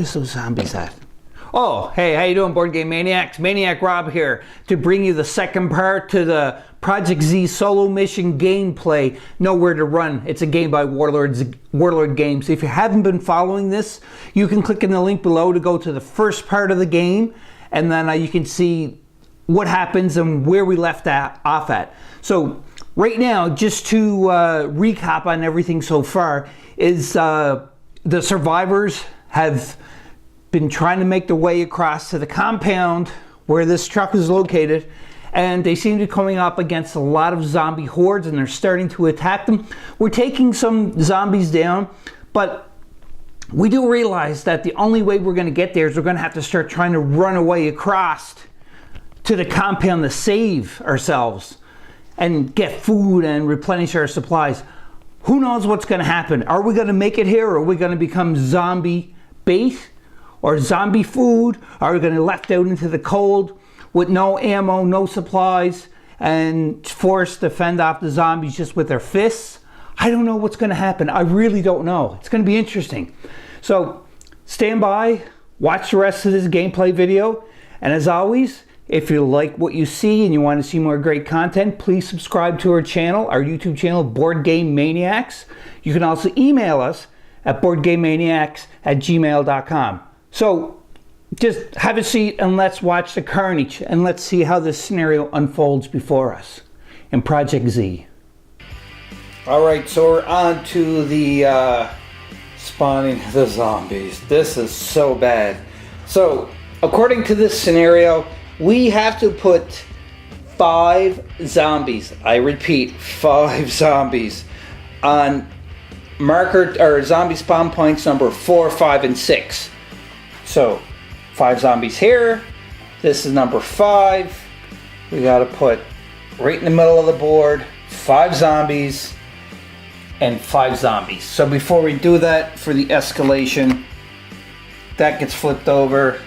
Where's those zombies at? Oh, hey, how you doing, Board Game Maniacs? Maniac Rob here to bring you the second part to the Project Z solo mission gameplay, Nowhere to Run. It's a game by Warlord Games. If you haven't been following this, you can click in the link below to go to the first part of the game, and then you can see what happens and where we left off at. So right now, just to recap on everything so far, is the survivors have been trying to make their way across to the compound where this truck is located, and they seem to be coming up against a lot of zombie hordes, and they're starting to attack them. We're taking some zombies down, but we do realize that the only way we're going to get there is we're going to have to start trying to run away across to the compound to save ourselves and get food and replenish our supplies. Who knows what's going to happen? Are we going to make it here, or are we going to become zombie bait or zombie food? Are we going to be left out into the cold with no ammo, no supplies, and forced to fend off the zombies just with their fists? I don't know what's going to happen. I really don't know. It's going to be interesting. So stand by, watch the rest of this gameplay video, and as always, if you like what you see and you want to see more great content, please subscribe to our channel, our YouTube channel, BoardGameManiacs. You can also email us at BoardGameManiacs@gmail.com. So just have a seat and let's watch the carnage, and let's see how this scenario unfolds before us in Project Z. Alright, so we're on to the spawning of the zombies. This is so bad. So, according to this scenario, we have to put 5 zombies, I repeat, 5 zombies, on marker or zombie spawn points number 4, 5, and 6. So 5 zombies here. This is number 5. We got to put right in the middle of the board 5 zombies and 5 zombies. So before we do that, for the escalation, that gets flipped over.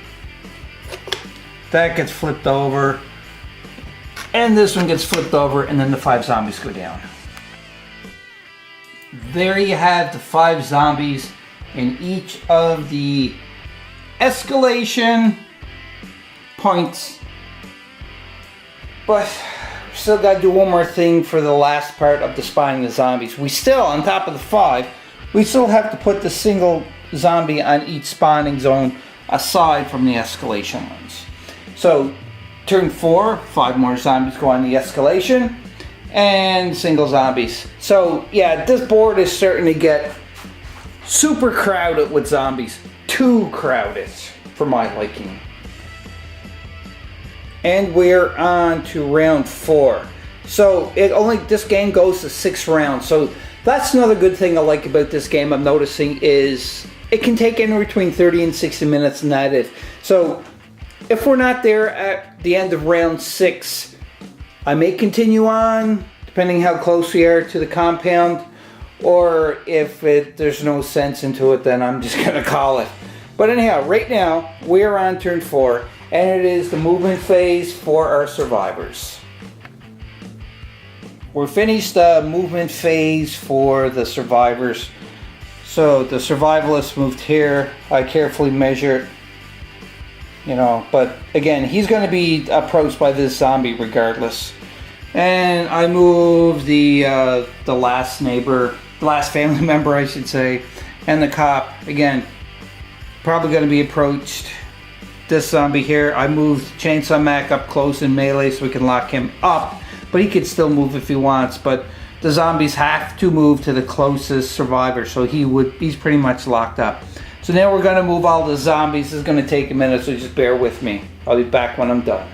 That gets flipped over, and this one gets flipped over, and then the 5 zombies go down. There you have the 5 zombies in each of the escalation points. But we still got to do one more thing for the last part of the spawning the zombies. We still, on top of the 5, we still have to put the single zombie on each spawning zone aside from the escalation ones. So, turn 4, 5 more zombies go on the escalation, and single zombies. So, yeah, this board is starting to get super crowded with zombies. Too crowded for my liking. And we're on to round 4. So, this game goes to 6 rounds. So, that's another good thing I like about this game I'm noticing is it can take anywhere between 30 and 60 minutes, and that's it. So, if we're not there at the end of round 6, I may continue on, depending how close we are to the compound, or if there's no sense into it, then I'm just going to call it. But anyhow, right now, we're on turn 4, and it is the movement phase for our survivors. We're finished the movement phase for the survivors. So the survivalist moved here. I carefully measured, but again, he's going to be approached by this zombie regardless. And I moved the last neighbor, the last family member, I should say, and the cop. Again, probably going to be approached. This zombie here, I moved Chainsaw Mac up close in melee so we can lock him up, but he could still move if he wants. But the zombies have to move to the closest survivor, so he's pretty much locked up. So now we're going to move all the zombies. This is going to take a minute, so just bear with me. I'll be back when I'm done.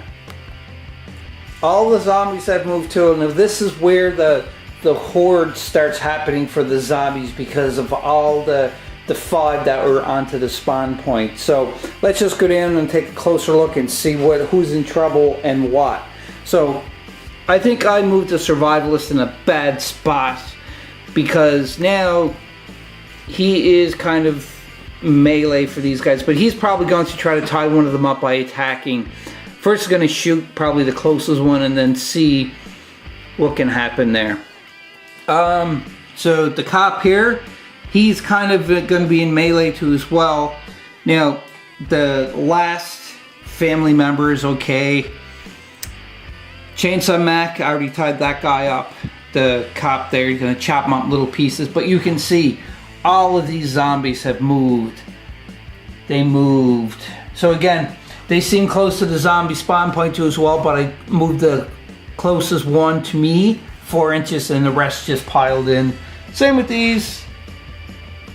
All the zombies have moved to, and this is where the horde starts happening for the zombies because of all the 5 that were onto the spawn point. So let's just go down and take a closer look and see who's in trouble and what. So I think I moved the survivalist in a bad spot because now he is kind of melee for these guys, but he's probably going to try to tie one of them up by attacking. First, going to shoot probably the closest one and then see what can happen there. So the cop here, he's kind of going to be in melee too as well. Now, the last family member is okay. Chainsaw Mac, I already tied that guy up. The cop there, he's gonna chop him up in little pieces. But you can see all of these zombies have moved. They moved. So again, they seem close to the zombie spawn point too as well, but I moved the closest one to me 4 inches and the rest just piled in. Same with these.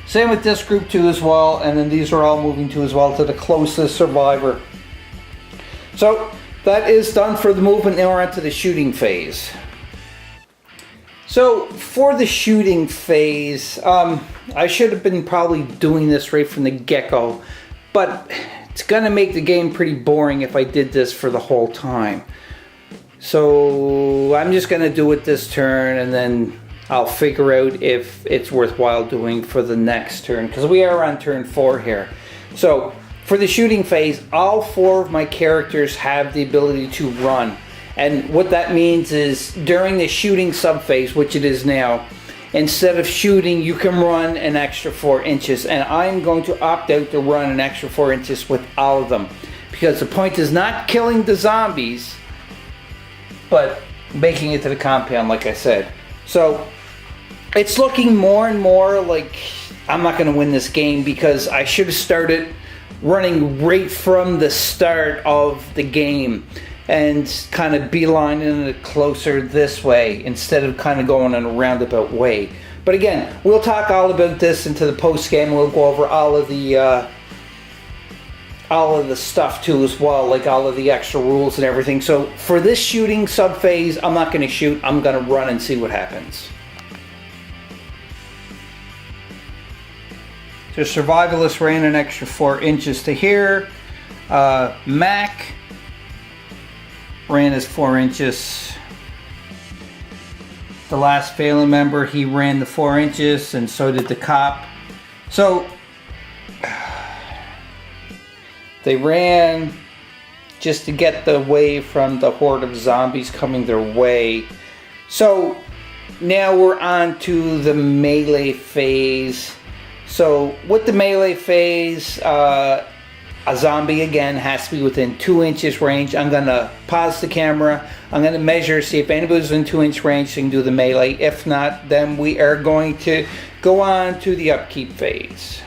Same with this group too as well, and then these are all moving too as well to the closest survivor. So that is done for the movement. Now we're on to the shooting phase. So for the shooting phase, I should have been probably doing this right from the get-go, but it's gonna make the game pretty boring if I did this for the whole time. So I'm just gonna do it this turn, and then I'll figure out if it's worthwhile doing for the next turn, because we are on turn 4 here. So for the shooting phase, all 4 of my characters have the ability to run. And what that means is during the shooting subphase, which it is now, instead of shooting, you can run an extra 4 inches. And I'm going to opt out to run an extra 4 inches with all of them, because the point is not killing the zombies, but making it to the compound, like I said. So it's looking more and more like I'm not going to win this game, because I should have started running right from the start of the game and kind of beelining it closer this way instead of kind of going in a roundabout way. But again, we'll talk all about this into the post game. We'll go over all of the stuff too as well, like all of the extra rules and everything. So for this shooting sub phase, I'm not going to shoot. I'm going to run and see what happens. So Survivalist ran an extra 4 inches to here. Mac ran his 4 inches. The last family member, he ran the 4 inches, and so did the cop. So they ran just to get away from the horde of zombies coming their way. So now we're on to the melee phase. So with the melee phase, a zombie again has to be within 2 inches range. I'm going to pause the camera. I'm going to measure, see if anybody's in 2 inch range so you can do the melee. If not, then we are going to go on to the upkeep phase.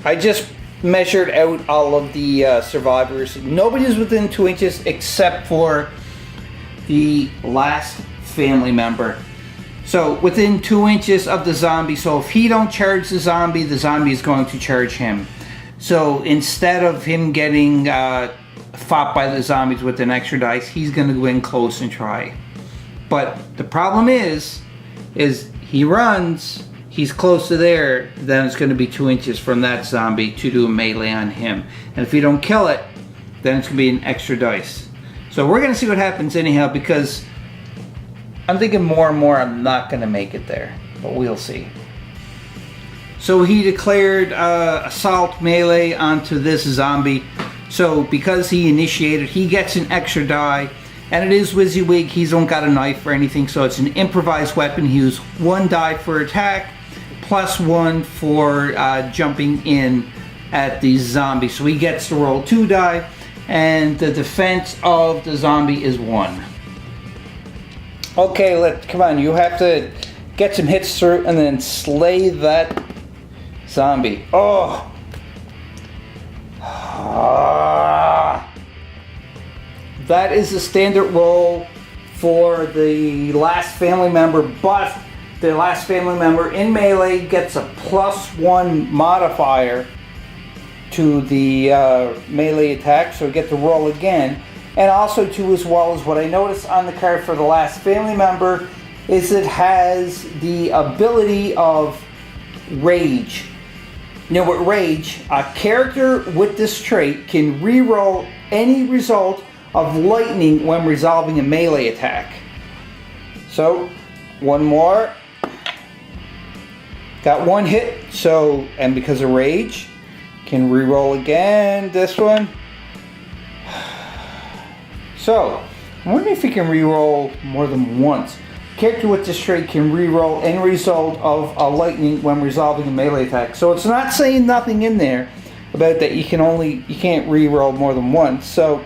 I just measured out all of the survivors. Nobody's within 2 inches except for the last family member. So within 2 inches of the zombie. So if he don't charge the zombie is going to charge him. So instead of him getting fought by the zombies with an extra dice, he's going to go in close and try. But the problem is he runs, he's close to there, then it's going to be 2 inches from that zombie to do a melee on him. And if you don't kill it, then it's going to be an extra dice. So we're going to see what happens anyhow, because I'm thinking more and more I'm not going to make it there. But we'll see. So he declared assault melee onto this zombie. So because he initiated, he gets an extra die. And it is WYSIWYG, he's don't got a knife or anything, so it's an improvised weapon. He used 1 die for attack, plus 1 for jumping in at the zombie. So he gets to roll 2 die, and the defense of the zombie is 1. Okay, come on, you have to get some hits through and then slay that zombie. Oh! That is the standard roll for the last family member, but the last family member in melee gets a +1 modifier to the melee attack, so we get to roll again. And also too, as well as what I noticed on the card for the last family member, is it has the ability of rage. Now with rage, a character with this trait can re-roll any result of lightning when resolving a melee attack. So, one more. Got 1 hit, so, and because of rage, can re-roll again, this one. So, I'm wondering if he can re-roll more than once. Character with this trait can re-roll any result of a lightning when resolving a melee attack. So it's not saying nothing in there about that you can't re-roll more than once. So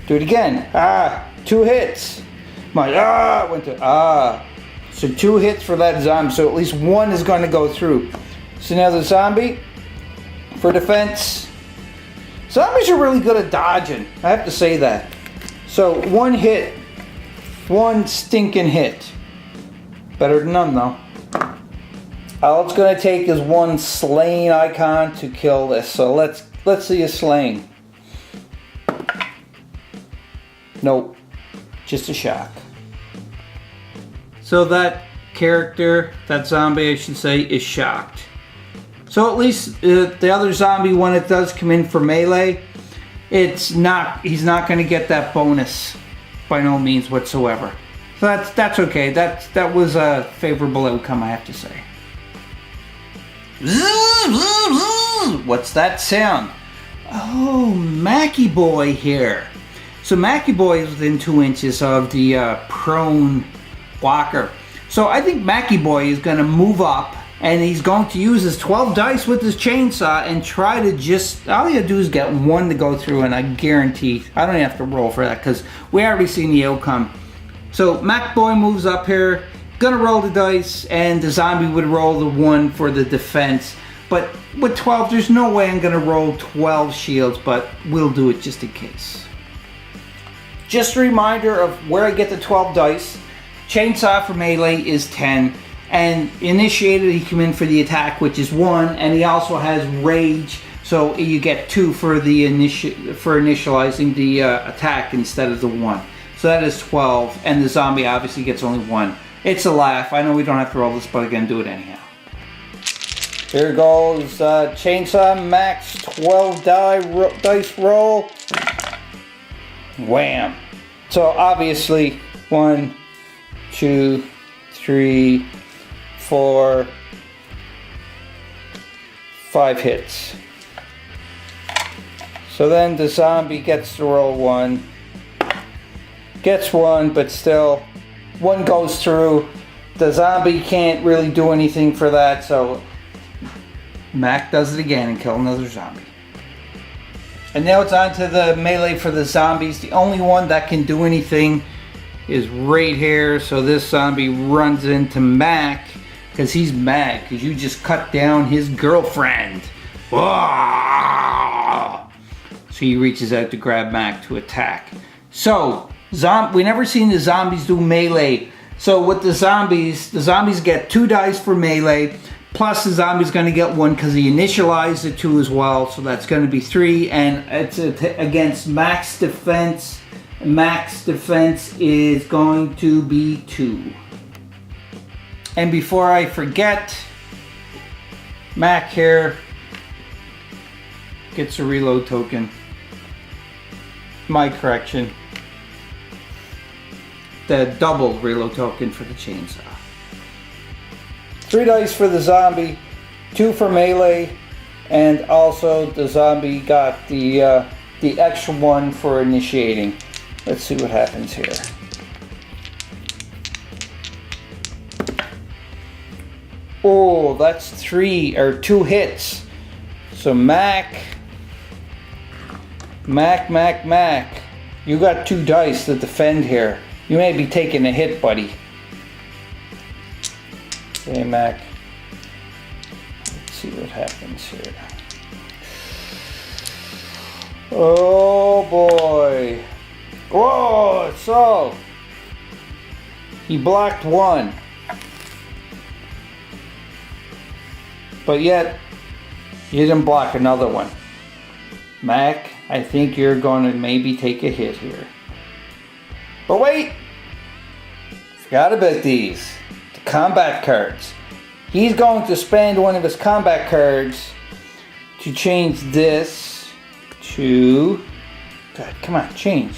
do it again. 2 hits. Went to So 2 hits for that zombie. So at least 1 is going to go through. So now the zombie for defense. Zombies are really good at dodging. I have to say that. So 1 hit, 1 stinking hit. Better than none though. All it's going to take is 1 slaying icon to kill this. So let's see a slaying. Nope, just a shock. So that character, that zombie I should say, is shocked. So at least the other zombie, when it does come in for melee, he's not going to get that bonus by no means whatsoever. So that's okay. That was a favorable outcome, I have to say. What's that sound? Oh, Mackie Boy here. So Mackie Boy is within 2 inches of the prone blocker. So I think Mackie Boy is going to move up, and he's going to use his 12 dice with his chainsaw and try to just, all you gotta do is get 1 to go through, and I guarantee, I don't even have to roll for that because we already seen the outcome. So Mac Boy moves up here, gonna roll the dice, and the zombie would roll the 1 for the defense. But with 12, there's no way I'm gonna roll 12 shields, but we'll do it just in case. Just a reminder of where I get the 12 dice. Chainsaw for melee is 10, and initiated he come in for the attack, which is 1, and he also has rage, so you get 2 for the initializing the attack instead of the 1. So that is 12, and the zombie obviously gets only 1. It's a laugh. I know we don't have to roll this, but I'm gonna do it anyhow. Here goes Chainsaw Max 12 dice roll. Wham! So obviously 1, 2, 3, 4, 5 hits. So then the zombie gets to roll 1. Gets 1, but still 1 goes through. The zombie can't really do anything for that, so Mac does it again and kill another zombie. And now it's on to the melee for the zombies. The only one that can do anything is right here. So this zombie runs into Mac because he's mad because you just cut down his girlfriend. So he reaches out to grab Mac to attack. So we never seen the zombies do melee. So with the zombies get 2 dice for melee. Plus the zombie's going to get 1 because he initialized the 2 as well. So that's going to be 3. And it's against Mac's defense. Mac's defense is going to be 2. And before I forget, Mac here gets a reload token. My correction. The double reload token for the chainsaw. 3 dice for the zombie, 2 for melee, and also the zombie got the extra 1 for initiating. Let's see what happens here. Oh, that's 2 hits. So Mac, you got 2 dice to defend here. You may be taking a hit, buddy. Okay, Mac. Let's see what happens here. Oh boy. Whoa, so he blocked 1. But yet he didn't block another one. Mac, I think you're going to maybe take a hit here. But wait! Forgot about these. The combat cards. He's going to spend one of his combat cards to change this to... God, come on, change.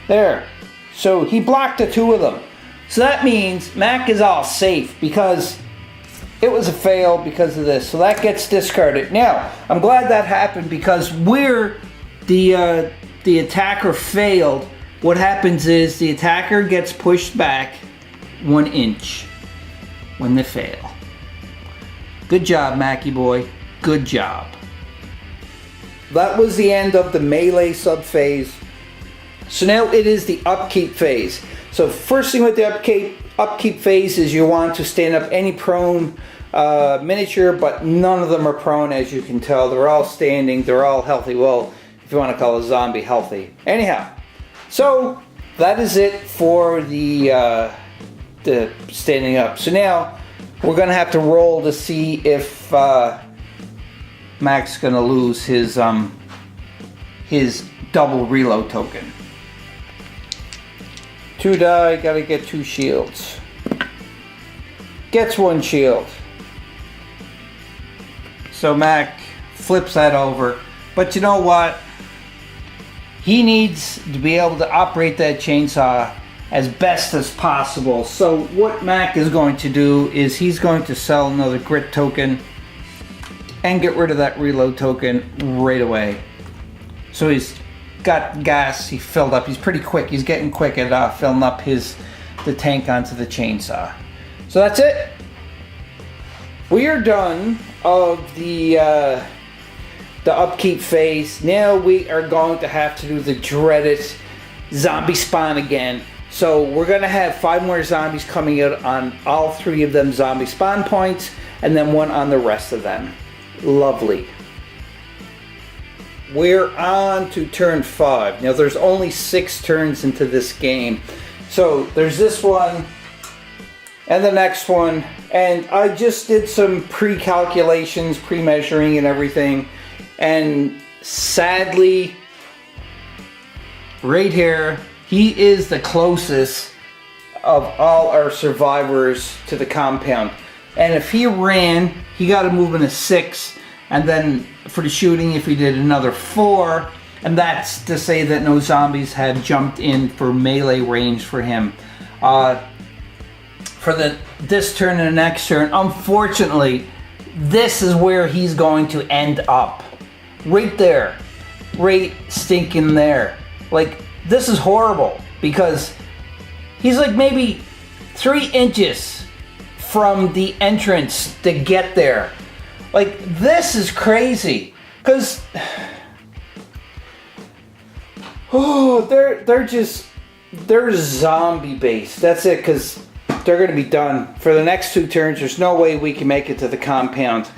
There. So he blocked the 2 of them. So that means Mac is all safe because it was a fail because of this. So that gets discarded. Now, I'm glad that happened because where the attacker failed, what happens is the attacker gets pushed back 1 inch when they fail. Good job, Mackie boy. Good job. that was the end of the melee sub-phase. So now it is the upkeep phase. So first thing with the upkeep phase is you want to stand up any prone miniature, but none of them are prone, as you can tell. They're all standing, they're all healthy. Well, if you want to call a zombie healthy. Anyhow, so that is it for the standing up. So now we're gonna have to roll to see if Mac's gonna lose his double reload token. 2 die, gotta get 2 shields. Gets 1 shield. So Mac flips that over. But you know what? He needs to be able to operate that chainsaw as best as possible. So what Mac is going to do is he's going to sell another grit token and get rid of that reload token right away. So he's got gas, he filled up, he's pretty quick, he's getting quick at filling up the tank onto the chainsaw. So that's it. We are done of the upkeep phase. Now we are going to have to do the dreaded zombie spawn again. So we're gonna have 5 more zombies coming out on all 3 of them zombie spawn points, and then 1 on the rest of them. Lovely. We're on to turn 5. Now there's only 6 turns into this game. So there's this one and the next one. And I just did some pre-calculations, pre-measuring and everything. And sadly, right here, he is the closest of all our survivors to the compound. And if he ran, he got to move in a 6. And then for the shooting, if he did another 4, and that's to say that no zombies had jumped in for melee range for him. For this turn and the next turn, unfortunately, this is where he's going to end up. Right there. Right stinking there. Like, this is horrible, because he's like maybe 3 inches from the entrance to get there. Like, this is crazy, because they're zombie based. That's it, because they're going to be done for the next 2 turns. There's no way we can make it to the compound.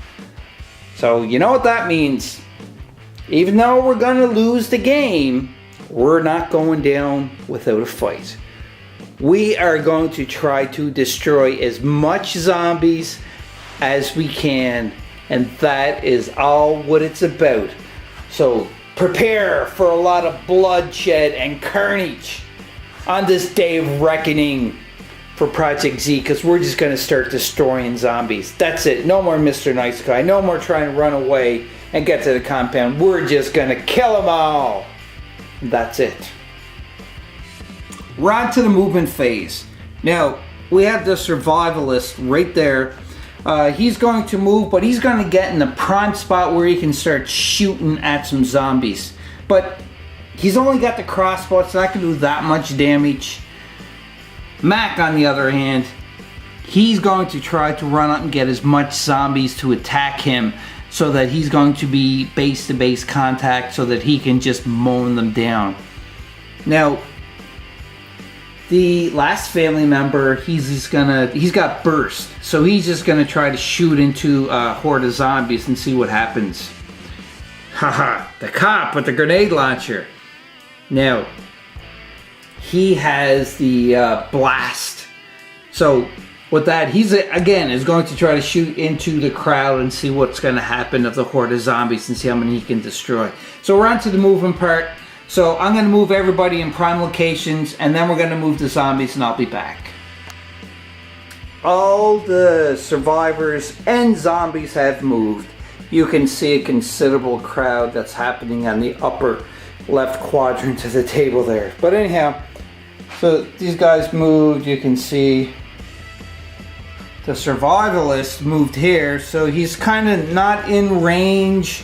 So you know what that means. Even though we're going to lose the game, we're not going down without a fight. We are going to try to destroy as much zombies as we can. And that is all what it's about. So prepare for a lot of bloodshed and carnage on this day of reckoning for Project Z, because we're just going to start destroying zombies. That's it. No more Mr. Nice Guy. No more trying to run away and get to the compound. We're just going to kill them all. That's it. We're on to the movement phase. Now, we have the survivalist right there. He's going to move, but he's going to get in the prime spot where he can start shooting at some zombies. But he's only got the crossbow. It's not going to do that much damage. Mac, on the other hand, he's going to try to run up and get as much zombies to attack him, so that he's going to be base-to-base contact, so that he can just mow them down. Now, the last family member, he's got burst, so he's just gonna try to shoot into a horde of zombies and see what happens. Haha, the cop with the grenade launcher. Now, he has the blast. So with that, he's again is going to try to shoot into the crowd and see what's going to happen of the horde of zombies and see how many he can destroy. So we're on to the movement part. So I'm going to move everybody in prime locations, and then we're going to move the zombies, and I'll be back. All the survivors and zombies have moved. You can see a considerable crowd that's happening on the upper left quadrant of the table there. But anyhow, so these guys moved. You can see the survivalist moved here, so he's kind of not in range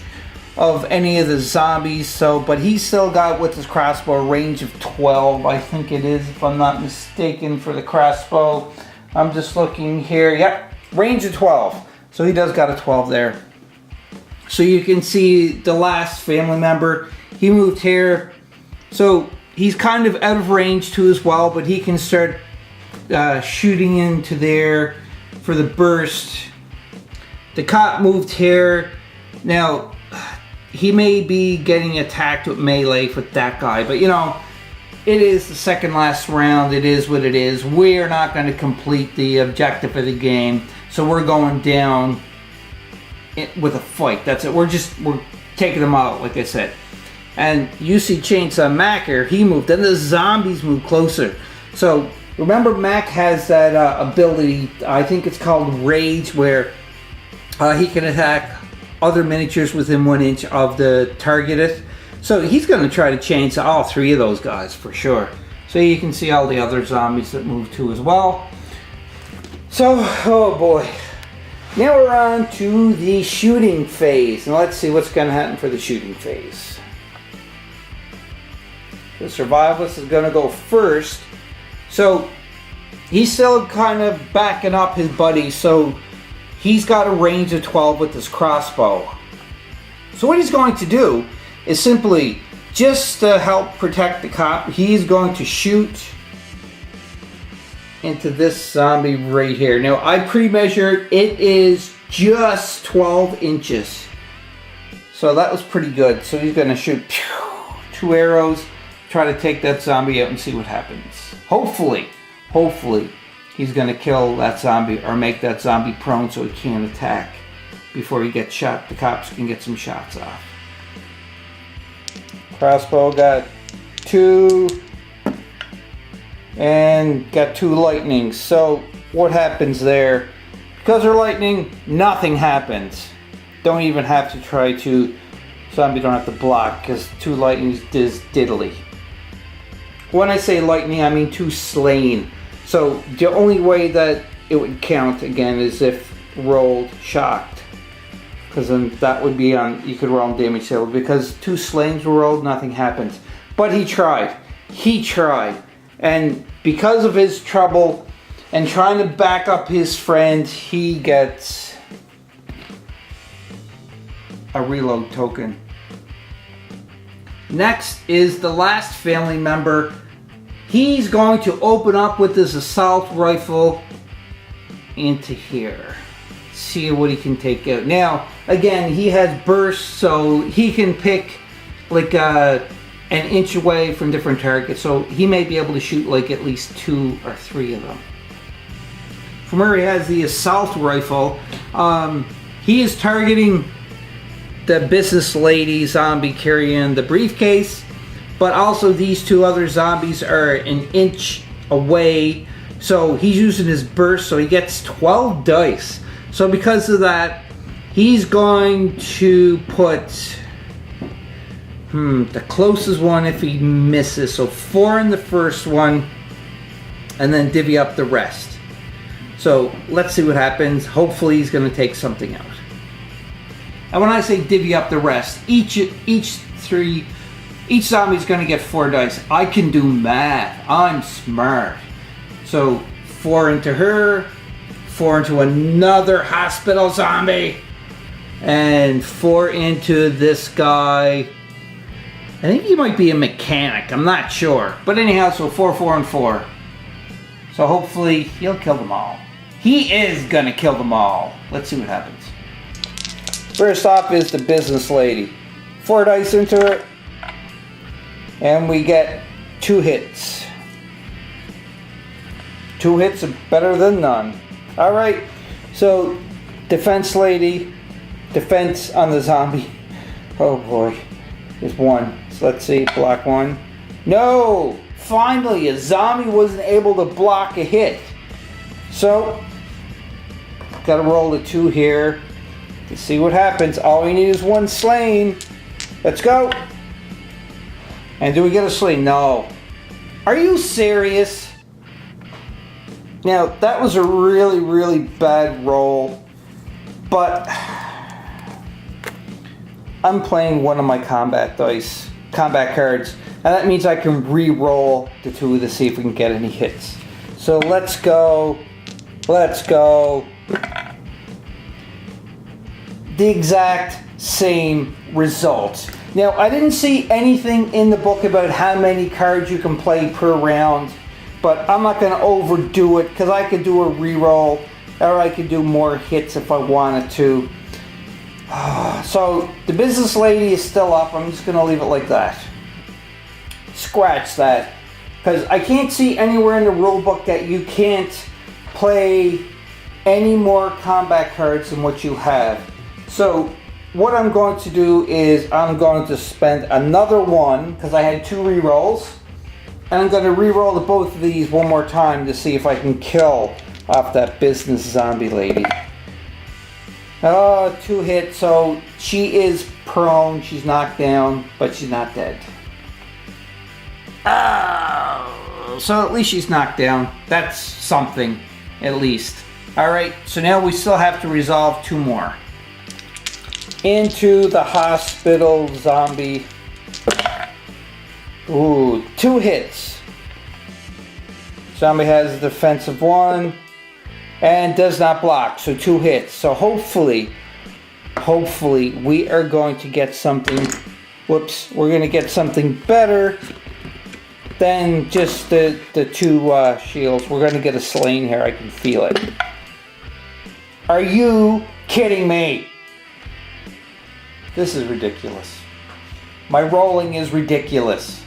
of any of the zombies, so but he's still got with his crossbow a range of 12, I think it is, if I'm not mistaken, for the crossbow. I'm just looking here. Yep, range of 12. So he does got a 12 there. So you can see the last family member. He moved here. So he's kind of out of range too as well, but he can start shooting into there for the burst. The cop moved here. Now, he may be getting attacked with melee with that guy, but you know, it is the second last round. It is what it is. We're not going to complete the objective of the game, so we're going down with a fight. That's it. We're taking them out, like I said. And you see Chainsaw Mac here. He moved. Then the zombies move closer. So remember, Mac has that ability. I think it's called Rage, where he can attack other miniatures within 1 inch of the targeted. So he's going to try to chainsaw all 3 of those guys for sure. So you can see all the other zombies that move too as well. So, oh boy. Now we're on to the shooting phase. And let's see what's going to happen for the shooting phase. The survivalist is going to go first. So he's still kind of backing up his buddy. So he's got a range of 12 with his crossbow. So what he's going to do is simply, just to help protect the cop, he's going to shoot into this zombie right here. Now, I pre-measured, it is just 12 inches. So that was pretty good. So he's going to shoot 2 arrows, try to take that zombie out and see what happens. Hopefully, he's going to kill that zombie or make that zombie prone so he can't attack before he gets shot. The cops can get some shots off. Crossbow got 2 and got 2 lightnings. So what happens there? Because they're lightning, nothing happens. Don't even have to try to. Zombie don't have to block because 2 lightnings does diddly. When I say lightning, I mean 2 slain. So the only way that it would count again is if rolled shocked. Because then that would be on, you could roll on damage table. Because 2 slains were rolled, nothing happens. But he tried. He tried. And because of his trouble and trying to back up his friend, he gets a reload token. Next is the last family member. He's going to open up with his assault rifle into here. See what he can take out. Now, again, he has bursts, so he can pick like an inch away from different targets. So he may be able to shoot like at least 2 or 3 of them. From where he has the assault rifle, he is targeting the business lady zombie carrying the briefcase, but also these 2 other zombies are an inch away. So he's using his burst, so he gets 12 dice. So because of that, he's going to put the closest one if he misses. So 4 in the first one, and then divvy up the rest. So let's see what happens. Hopefully he's going to take something out. And when I say divvy up the rest, each zombie is going to get 4 dice. I can do math. I'm smart. So 4 into her, 4 into another hospital zombie, and 4 into this guy. I think he might be a mechanic. I'm not sure. But anyhow, so 4, 4, and 4. So hopefully he'll kill them all. He is going to kill them all. Let's see what happens. First off is the business lady. 4 dice into her. And we get 2 hits. 2 hits are better than none. Alright, so defense lady, defense on the zombie. Oh boy, there's 1. So let's see, block 1. No! Finally, a zombie wasn't able to block a hit. So, gotta roll a 2 here to see what happens. All we need is 1 slain. Let's go! And do we get a slain? No. Are you serious? Now, that was a really, really bad roll, but I'm playing one of my combat cards, and that means I can re-roll the 2 to see if we can get any hits. So let's go. the exact same result. Now, I didn't see anything in the book about how many cards you can play per round, but I'm not going to overdo it because I could do a reroll, or I could do more hits if I wanted to. So the business lady is still up. I'm just going to leave it like that. Scratch that, because I can't see anywhere in the rule book that you can't play any more combat cards than what you have. So what I'm going to do is I'm going to spend another one, because I had 2 rerolls, and I'm going to reroll both of these one more time to see if I can kill off that business zombie lady. 2 hits, so she is prone, she's knocked down, but she's not dead. So at least she's knocked down. That's something, at least. Alright, so now we still have to resolve 2 more. Into the hospital zombie. Ooh, 2 hits. Zombie has a defensive 1 and does not block, so 2 hits. So hopefully we are going to get something. Whoops, we're going to get something better than just the 2 shields. We're going to get a slain here. I can feel it. Are you kidding me? This is ridiculous. My rolling is ridiculous.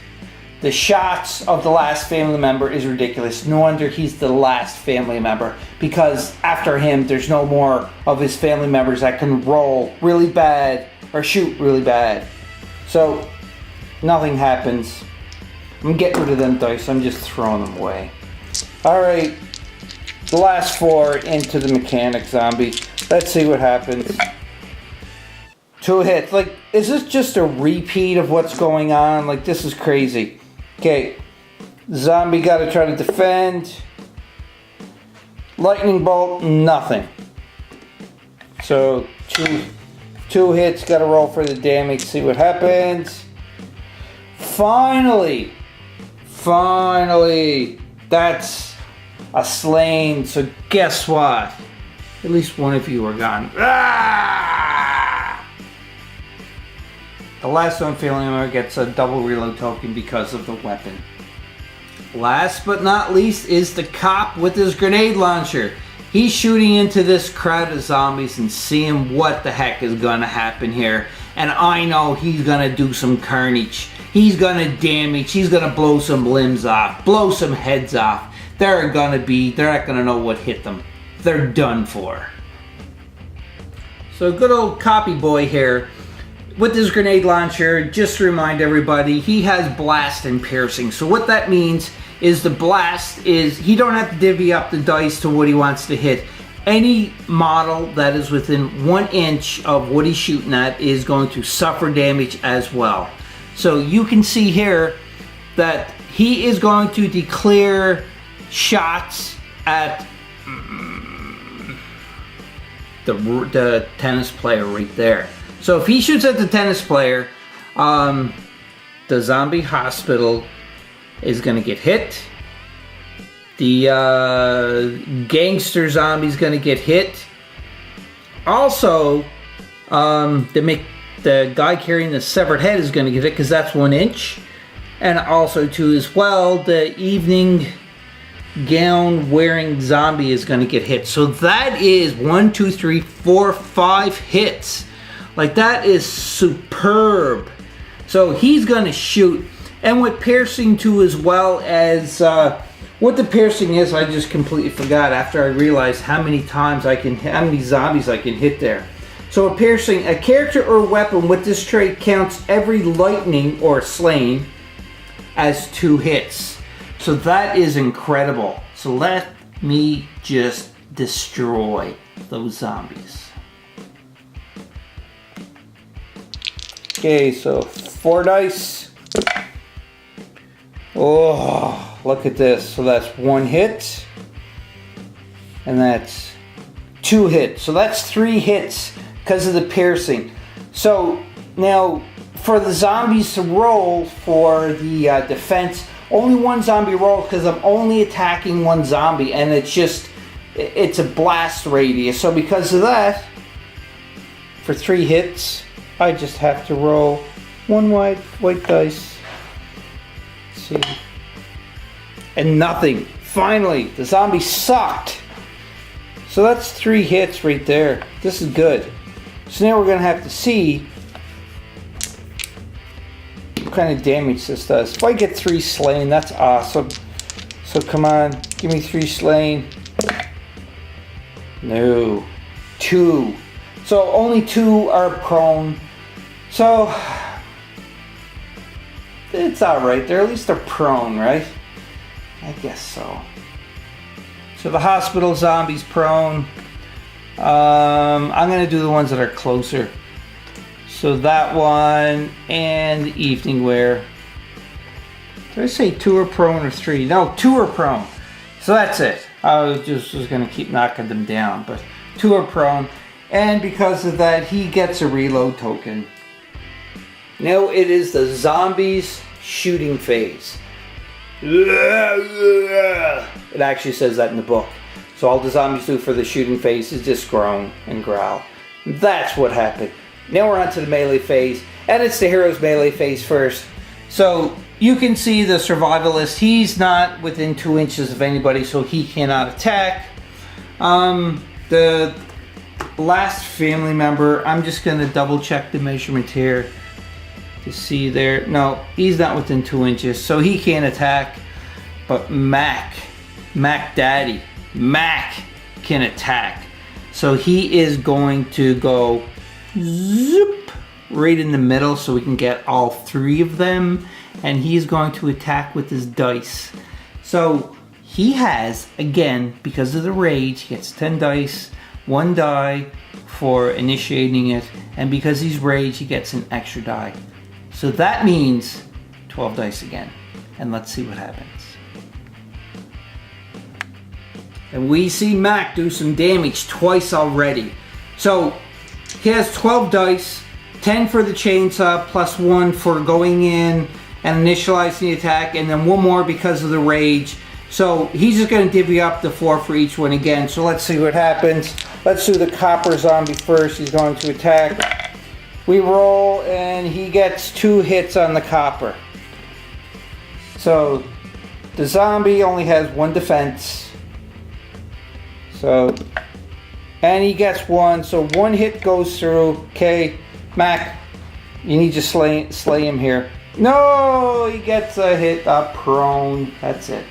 The shots of the last family member is ridiculous. No wonder he's the last family member, because after him there's no more of his family members that can roll really bad or shoot really bad. So nothing happens. I'm getting rid of them dice. I'm just throwing them away. Alright, the last 4 into the mechanic zombie. Let's see what happens. 2 hits. Like, is this just a repeat of what's going on? Like, this is crazy. Okay, zombie got to try to defend. Lightning bolt, nothing. So, two hits, got to roll for the damage, see what happens. Finally, that's a slain. So guess what? At least one of you are gone. The last one family member gets a double reload token because of the weapon. Last but not least is the cop with his grenade launcher. He's shooting into this crowd of zombies and seeing what the heck is going to happen here. And I know he's going to do some carnage. He's going to damage. He's going to blow some limbs off. Blow some heads off. They're not going to know what hit them. They're done for. So good old copy boy here. With his grenade launcher, just to remind everybody, he has blast and piercing. So what that means is the blast is, he don't have to divvy up the dice to what he wants to hit. Any model that is within 1 inch of what he's shooting at is going to suffer damage as well. So you can see here that he is going to declare shots at the tennis player right there. So if he shoots at the tennis player, the zombie hospital is going to get hit. The gangster zombie is going to get hit. Also, the guy carrying the severed head is going to get hit because that's 1 inch. And also, too, as well, the evening gown wearing zombie is going to get hit. So that is 1, 2, 3, 4, 5 hits. Like, that is superb. So he's going to shoot. And with piercing too, as well as what the piercing is, I just completely forgot after I realized how many zombies I can hit there. So a piercing, a character or weapon with this trait counts every lightning or slain as 2 hits. So that is incredible. So let me just destroy those zombies. Okay, so 4 dice. Oh, look at this. So that's 1 hit. And that's 2 hits. So that's 3 hits because of the piercing. So now for the zombies to roll for the defense, only 1 zombie roll because I'm only attacking 1 zombie, and it's a blast radius. So because of that, for 3 hits, I just have to roll 1 white dice. Let's see. And nothing. Finally, the zombie sucked. So that's 3 hits right there. This is good. So now we're going to have to see what kind of damage this does. If I get 3 slain, that's awesome. So come on, give me 3 slain. No. 2. So only 2 are prone. So it's alright. At least they're prone, right? I guess so. So the hospital zombie's prone. I'm going to do the ones that are closer. So that one and the evening wear. Did I say 2 are prone or 3? No, 2 are prone. So that's it. I was going to keep knocking them down, but 2 are prone. And because of that, he gets a reload token. Now it is the zombies shooting phase. It actually says that in the book. So all the zombies do for the shooting phase is just groan and growl. That's what happened. Now we're on to the melee phase, and it's the hero's melee phase first. So you can see the survivalist, he's not within 2 inches of anybody, so he cannot attack. The last family member, I'm just going to double check the measurement here to see there. No, he's not within 2 inches, so he can't attack. But Mac Daddy, Mac can attack. So he is going to go zoop right in the middle so we can get all 3 of them. And he's going to attack with his dice. So he has, again, because of the rage, he gets 10 dice, 1 die for initiating it. And because he's rage, he gets an extra die. So that means 12 dice again. And let's see what happens. And we see Mac do some damage twice already. So he has 12 dice, 10 for the chainsaw, plus 1 for going in and initializing the attack, and then 1 more because of the rage. So he's just going to divvy up the 4 for each one again. So let's see what happens. Let's do the copper zombie first. He's going to attack. We roll, and he gets 2 hits on the copper. So the zombie only has 1 defense. So, and he gets 1, so 1 hit goes through. Okay, Mac, you need to slay him here. No, he gets a hit up prone. That's it.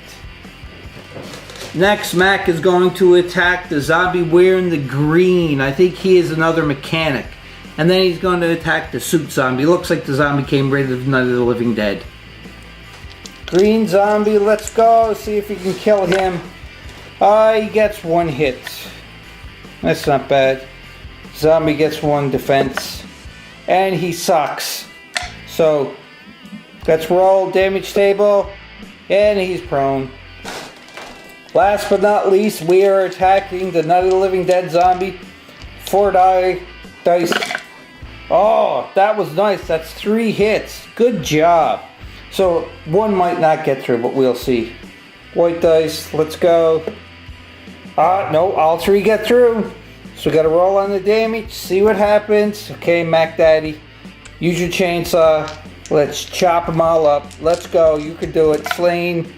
Next, Mac is going to attack the zombie wearing the green. I think he is another mechanic. And then he's going to attack the suit zombie. Looks like the zombie came right out of Night of the Living Dead. Green zombie, let's go. See if we can kill him. He gets 1 hit. That's not bad. Zombie gets 1 defense. And he sucks. So, let's roll damage table. And he's prone. Last but not least, we are attacking the Night of the Living Dead zombie. 4 dice. Oh, that was nice. That's 3 hits. Good job. So, 1 might not get through, but we'll see. White dice, let's go. No, all 3 get through. So we gotta roll on the damage, see what happens. Okay, Mac Daddy, use your chainsaw. Let's chop them all up. Let's go, you can do it. Slain.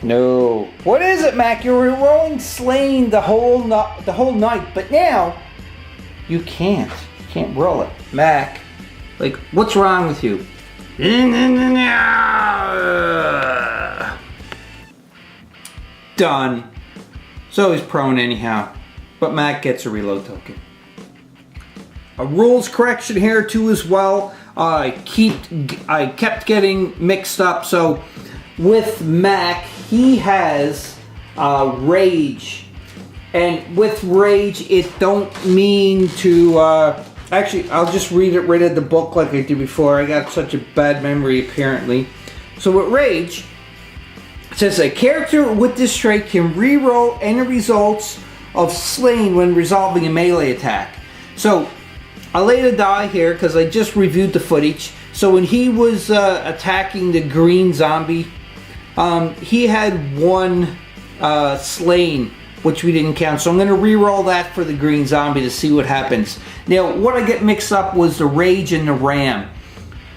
No. What is it, Mac? You were rolling slain the whole night, but now you can't. You can't roll it. Mac, like, what's wrong with you? Done. So he's prone anyhow, but Mac gets a reload token. A rules correction here too as well. I kept getting mixed up. So with Mac, he has rage, and with rage, it don't mean to. Actually, I'll just read it right out of the book like I did before. I got such a bad memory apparently. So with rage. It says a character with this trait can re-roll any results of slain when resolving a melee attack. So I laid a die here because I just reviewed the footage. So when he was attacking the green zombie, he had 1 slain which we didn't count. So I'm going to re-roll that for the green zombie to see what happens. Now, what I get mixed up was the rage and the ram.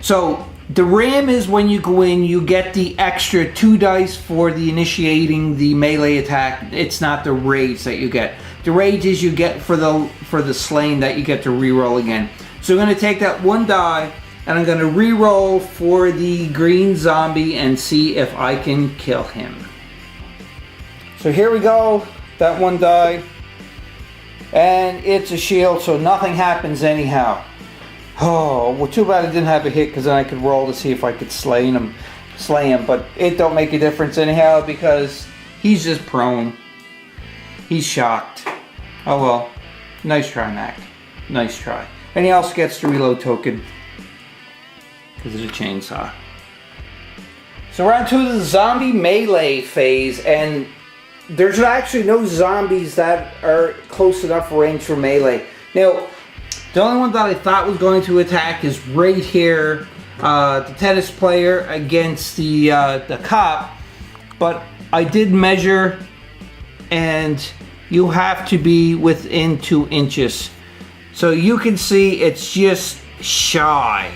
So the ram is when you go in, you get the extra 2 dice for the initiating the melee attack. It's not the rage that you get. The rage is you get for the slaying that you get to re-roll again. So I'm going to take that 1 die and I'm going to re-roll for the green zombie and see if I can kill him. So here we go. That 1 die, and it's a shield, so nothing happens anyhow. Oh, well, too bad I didn't have a hit, because then I could roll to see if I could slay him. But it don't make a difference anyhow, because he's just prone. He's shocked. Oh well, nice try, Mac. Nice try. And he also gets the reload token because of the chainsaw. So we're on to the zombie melee phase, and there's actually no zombies that are close enough range for melee. Now, the only one that I thought was going to attack is right here, the tennis player against the cop. But I did measure, and you have to be within 2 inches. So you can see it's just shy.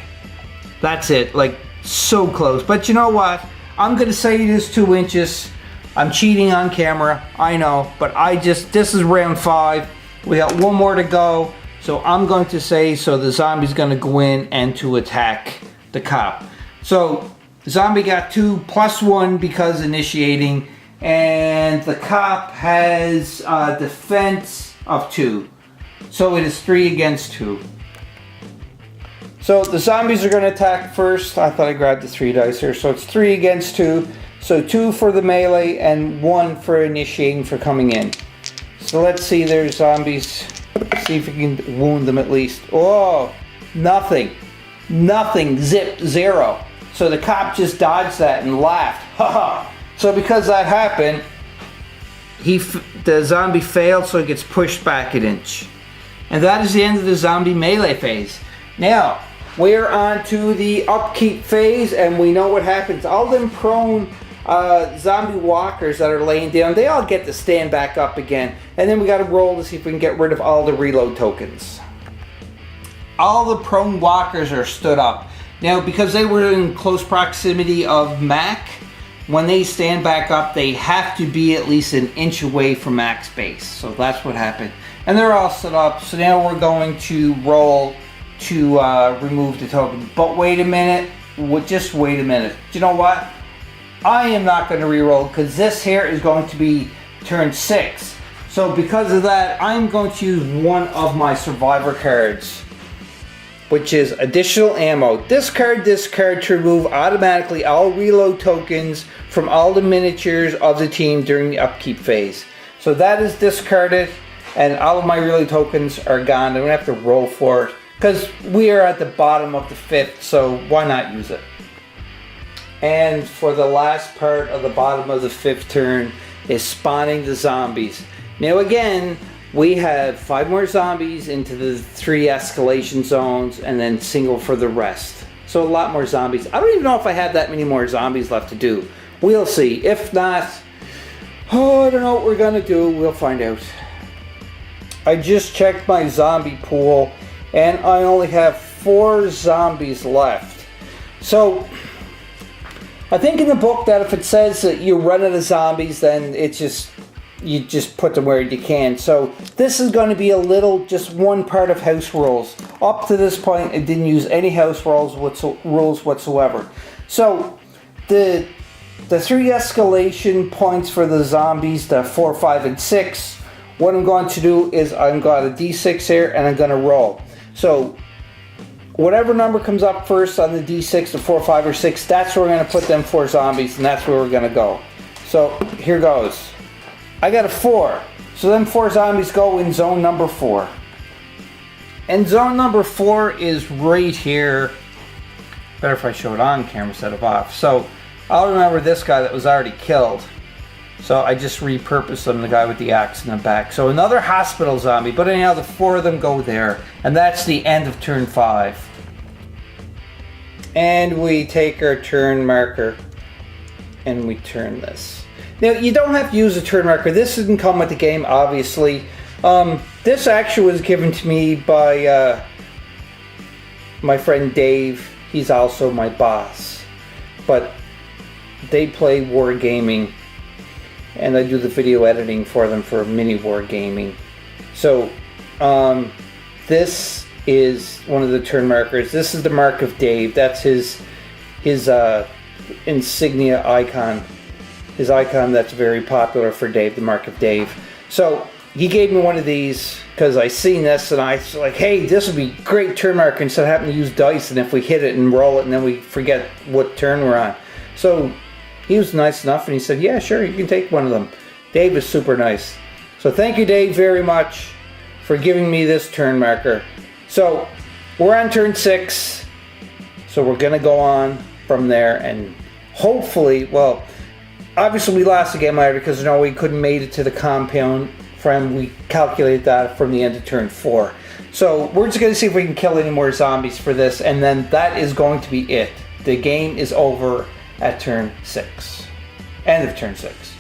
That's it, like so close. But you know what? I'm going to say it is 2 inches. I'm cheating on camera, I know, but this is round 5. We got 1 more to go, so I'm going to say, so the zombie's going to go in and to attack the cop. So the zombie got 2 plus 1 because initiating, and the cop has a defense of 2. So it is 3 against 2. So the zombies are going to attack first. I thought I grabbed the 3 dice here, so it's 3 against 2. So 2 for the melee and 1 for initiating for coming in. So let's see their zombies. See if we can wound them at least. Oh, nothing. Nothing. Zip. 0. So the cop just dodged that and laughed. Haha. So because that happened, the zombie failed, so it gets pushed back an inch. And that is the end of the zombie melee phase. Now, we're on to the upkeep phase, and we know what happens. All them prone zombie walkers that are laying down, they all get to stand back up again. And then we got to roll to see if we can get rid of all the reload tokens. All the prone walkers are stood up. Now, because they were in close proximity of Mac, when they stand back up, they have to be at least an inch away from Mac's base. So that's what happened. And they're all stood up. So now we're going to roll to remove the token. But wait a minute. Just wait a minute. Do you know what? I am not going to reroll because this here is going to be turn 6. So because of that, I'm going to use one of my survivor cards, which is additional ammo. Discard to remove automatically all reload tokens from all the miniatures of the team during the upkeep phase. So that is discarded, and all of my reload tokens are gone. I'm going to have to roll for it because we are at the bottom of the 5th, so why not use it? And for the last part of the bottom of the 5th turn is spawning the zombies. Now again, we have 5 more zombies into the 3 escalation zones and then single for the rest. So a lot more zombies. I don't even know if I have that many more zombies left to do. We'll see. If not, oh, I don't know what we're gonna do. We'll find out. I just checked my zombie pool and I only have 4 zombies left. So I think in the book that if it says that you run out of zombies, then you just put them where you can. So this is going to be just one part of house rules. Up to this point, I didn't use any house rules whatsoever. So the 3 escalation points for the zombies, the 4, 5, and 6. What I'm going to do is I've got a D6 here, and I'm going to roll. So whatever number comes up first on the D6, the 4, 5, or 6, that's where we're going to put them 4 zombies, and that's where we're going to go. So here goes. I got a 4. So then 4 zombies go in zone number 4. And zone number 4 is right here. Better if I show it on camera instead of off. So I'll remember this guy that was already killed. So I just repurposed him, the guy with the axe in the back. So another hospital zombie, but anyhow, the 4 of them go there. And that's the end of turn 5. And we take our turn marker and we turn this. Now, you don't have to use a turn marker. This didn't come with the game, obviously. This actually was given to me by my friend Dave. He's also my boss. But they play Wargaming, and I do the video editing for them for Mini Wargaming. So, this is one of the turn markers. This is the mark of Dave. That's his insignia icon. His icon that's very popular for Dave, the mark of Dave. So he gave me one of these because I seen this and I was like, hey, this would be great turn marker instead of having to use dice, and if we hit it and roll it and then we forget what turn we're on. So he was nice enough and he said, yeah, sure, you can take one of them. Dave is super nice. So thank you, Dave, very much for giving me this turn marker. So we're on turn 6. So we're going to go on from there and hopefully, well, obviously we lost the game later because we couldn't made it to the compound from, we calculated that from the end of turn 4. So we're just going to see if we can kill any more zombies for this, and then that is going to be it. The game is over at turn 6. End of turn 6.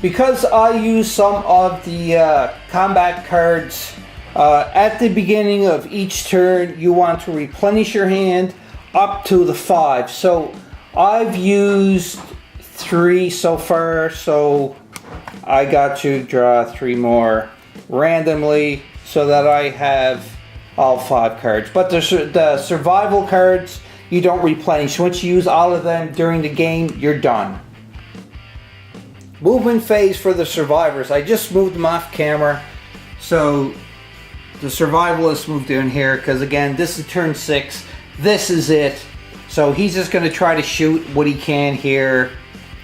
Because I use some of the combat cards at the beginning of each turn, you want to replenish your hand up to the 5. So I've used 3 so far, so I got to draw 3 more randomly so that I have all 5 cards. But the survival cards, you don't replenish. Once you use all of them during the game, you're done. Movement phase for the survivors. I just moved them off camera. So the survivalists moved in here because, again, this is turn 6. This is it. So he's just going to try to shoot what he can here.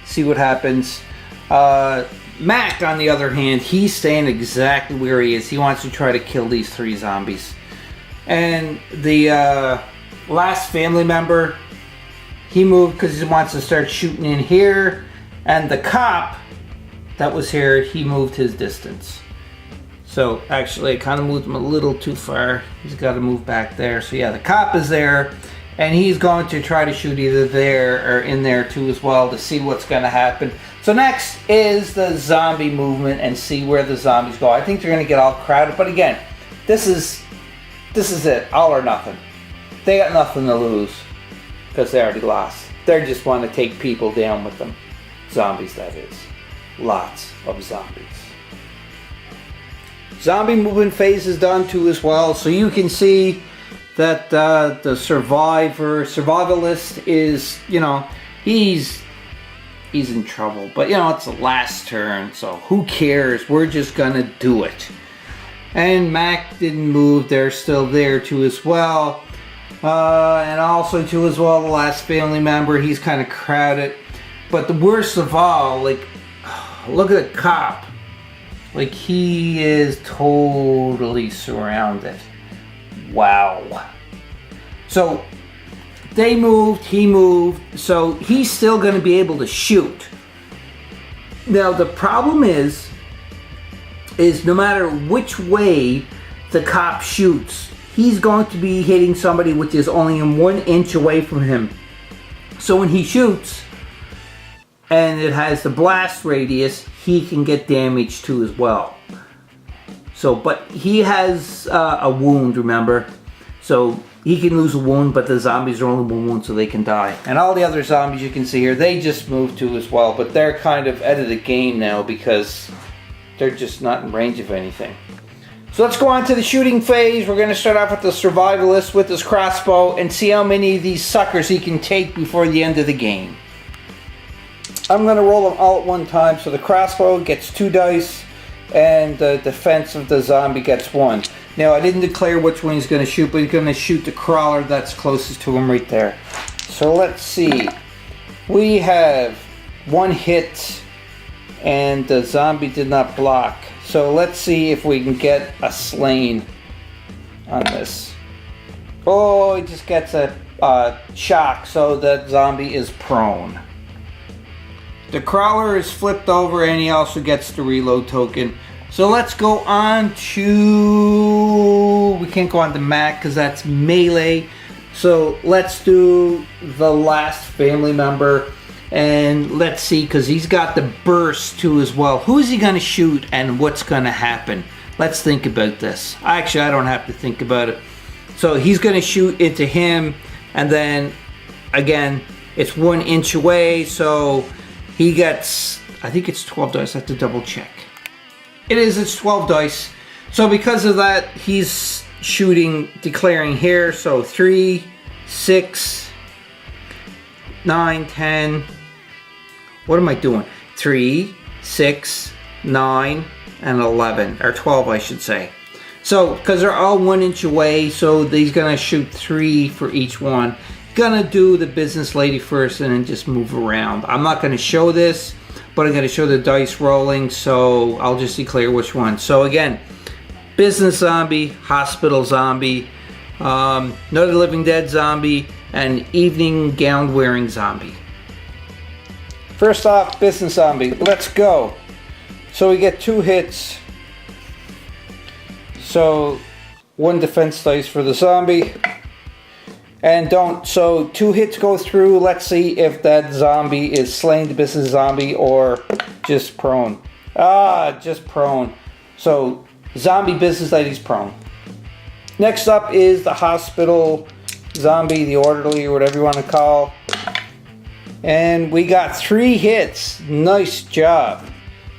See what happens. Mac, on the other hand, he's staying exactly where he is. He wants to try to kill these 3 zombies. And the last family member, he moved because he wants to start shooting in here. And the cop that was here, he moved his distance. So actually I kind of moved him a little too far. He's got to move back there. So yeah, the cop is there. And he's going to try to shoot either there or in there too as well to see what's going to happen. So next is the zombie movement and see where the zombies go. I think they're going to get all crowded. But again, this is it. All or nothing. They got nothing to lose because they already lost. They just want to take people down with them. Zombies, that is. Lots of zombies. Zombie movement phase is done too as well. So you can see that the survivalist is, he's in trouble. But, it's the last turn, so who cares? We're just gonna do it. And Mac didn't move. They're still there too as well. And also too as well, the last family member, he's kind of crowded. But the worst of all, look at the cop. He is totally surrounded. Wow. So they moved, he moved, so he's still going to be able to shoot. Now the problem is no matter which way the cop shoots, he's going to be hitting somebody which is only 1 inch away from him. So when he shoots and it has the blast radius, he can get damaged too as well. So, but he has a wound, remember? So he can lose a wound, but the zombies are only 1 wound, so they can die. And all the other zombies you can see here, they just moved too as well, but they're kind of out of the game now because they're just not in range of anything. So let's go on to the shooting phase. We're going to start off with the survivalist with his crossbow and see how many of these suckers he can take before the end of the game. I'm going to roll them all at one time. So the crossbow gets 2 dice and the defense of the zombie gets 1. Now I didn't declare which one he's going to shoot, but he's going to shoot the crawler that's closest to him right there. So let's see. We have 1 hit and the zombie did not block. So let's see if we can get a slain on this. Oh, he just gets a shock, so that zombie is prone. The crawler is flipped over and he also gets the reload token. So let's go on to... We can't go on to Mac because that's melee. So let's do the last family member. And let's see, because he's got the burst too as well. Who's he going to shoot and what's going to happen? Let's think about this. Actually, I don't have to think about it. So he's going to shoot into him, and then again, it's 1 inch away, so he gets, I think it's 12 dice. I have to double check. It is, it's 12 dice. So because of that, he's shooting, declaring here. So 3, 6, 9, 10. What am I doing? 3, 6, 9, and 11, or 12, I should say. So, because they're all 1 inch away, so he's gonna shoot 3 for each one. Gonna do the business lady first and then just move around. I'm not gonna show this, but I'm gonna show the dice rolling, so I'll just declare which one. So again, business zombie, hospital zombie, Night of the Living Dead zombie, and evening gown wearing zombie. First off, business zombie, let's go. So we get 2 hits. So 1 defense dice for the zombie. And so 2 hits go through. Let's see if that zombie is slain, the business zombie, or just prone. Just prone. So zombie business lady's prone. Next up is the hospital zombie, the orderly, or whatever you want to call. And we got 3 hits. Nice job.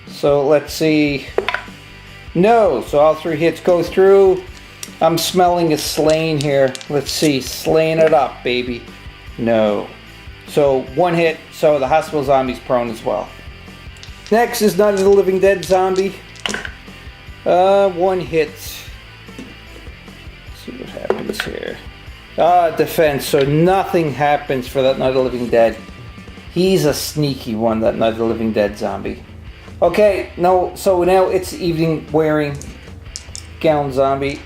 So let's see. No, so all 3 hits go through. I'm smelling a slain here. Let's see, slaying it up, baby. No. So 1 hit, so the hospital zombie's prone as well. Next is Night of the Living Dead zombie. 1 hit. Let's see what happens here. Defense, so nothing happens for that Night of the Living Dead. He's a sneaky one, that Night of the Living Dead zombie. Okay, no, so now it's evening wearing gown zombie.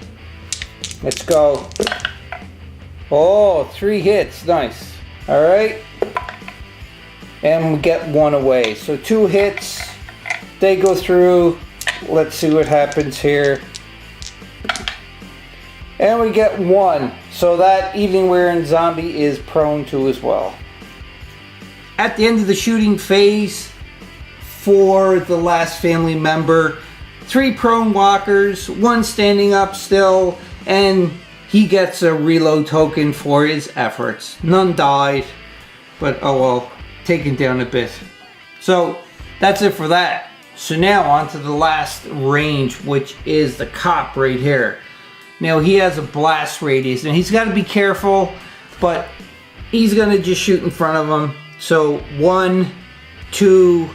Let's go. Oh, 3 hits, nice. All right. And we get 1 away. So 2 hits, they go through. Let's see what happens here. And we get 1. So that evening wearing zombie is prone to as well. At the end of the shooting phase, for the last family member, 3 prone walkers, 1 standing up still, and he gets a reload token for his efforts. None died, but oh well, taken down a bit. So that's it for that. So now on to the last range, which is the cop right here. Now he has a blast radius, and he's got to be careful, but he's gonna just shoot in front of him. So 1, 2,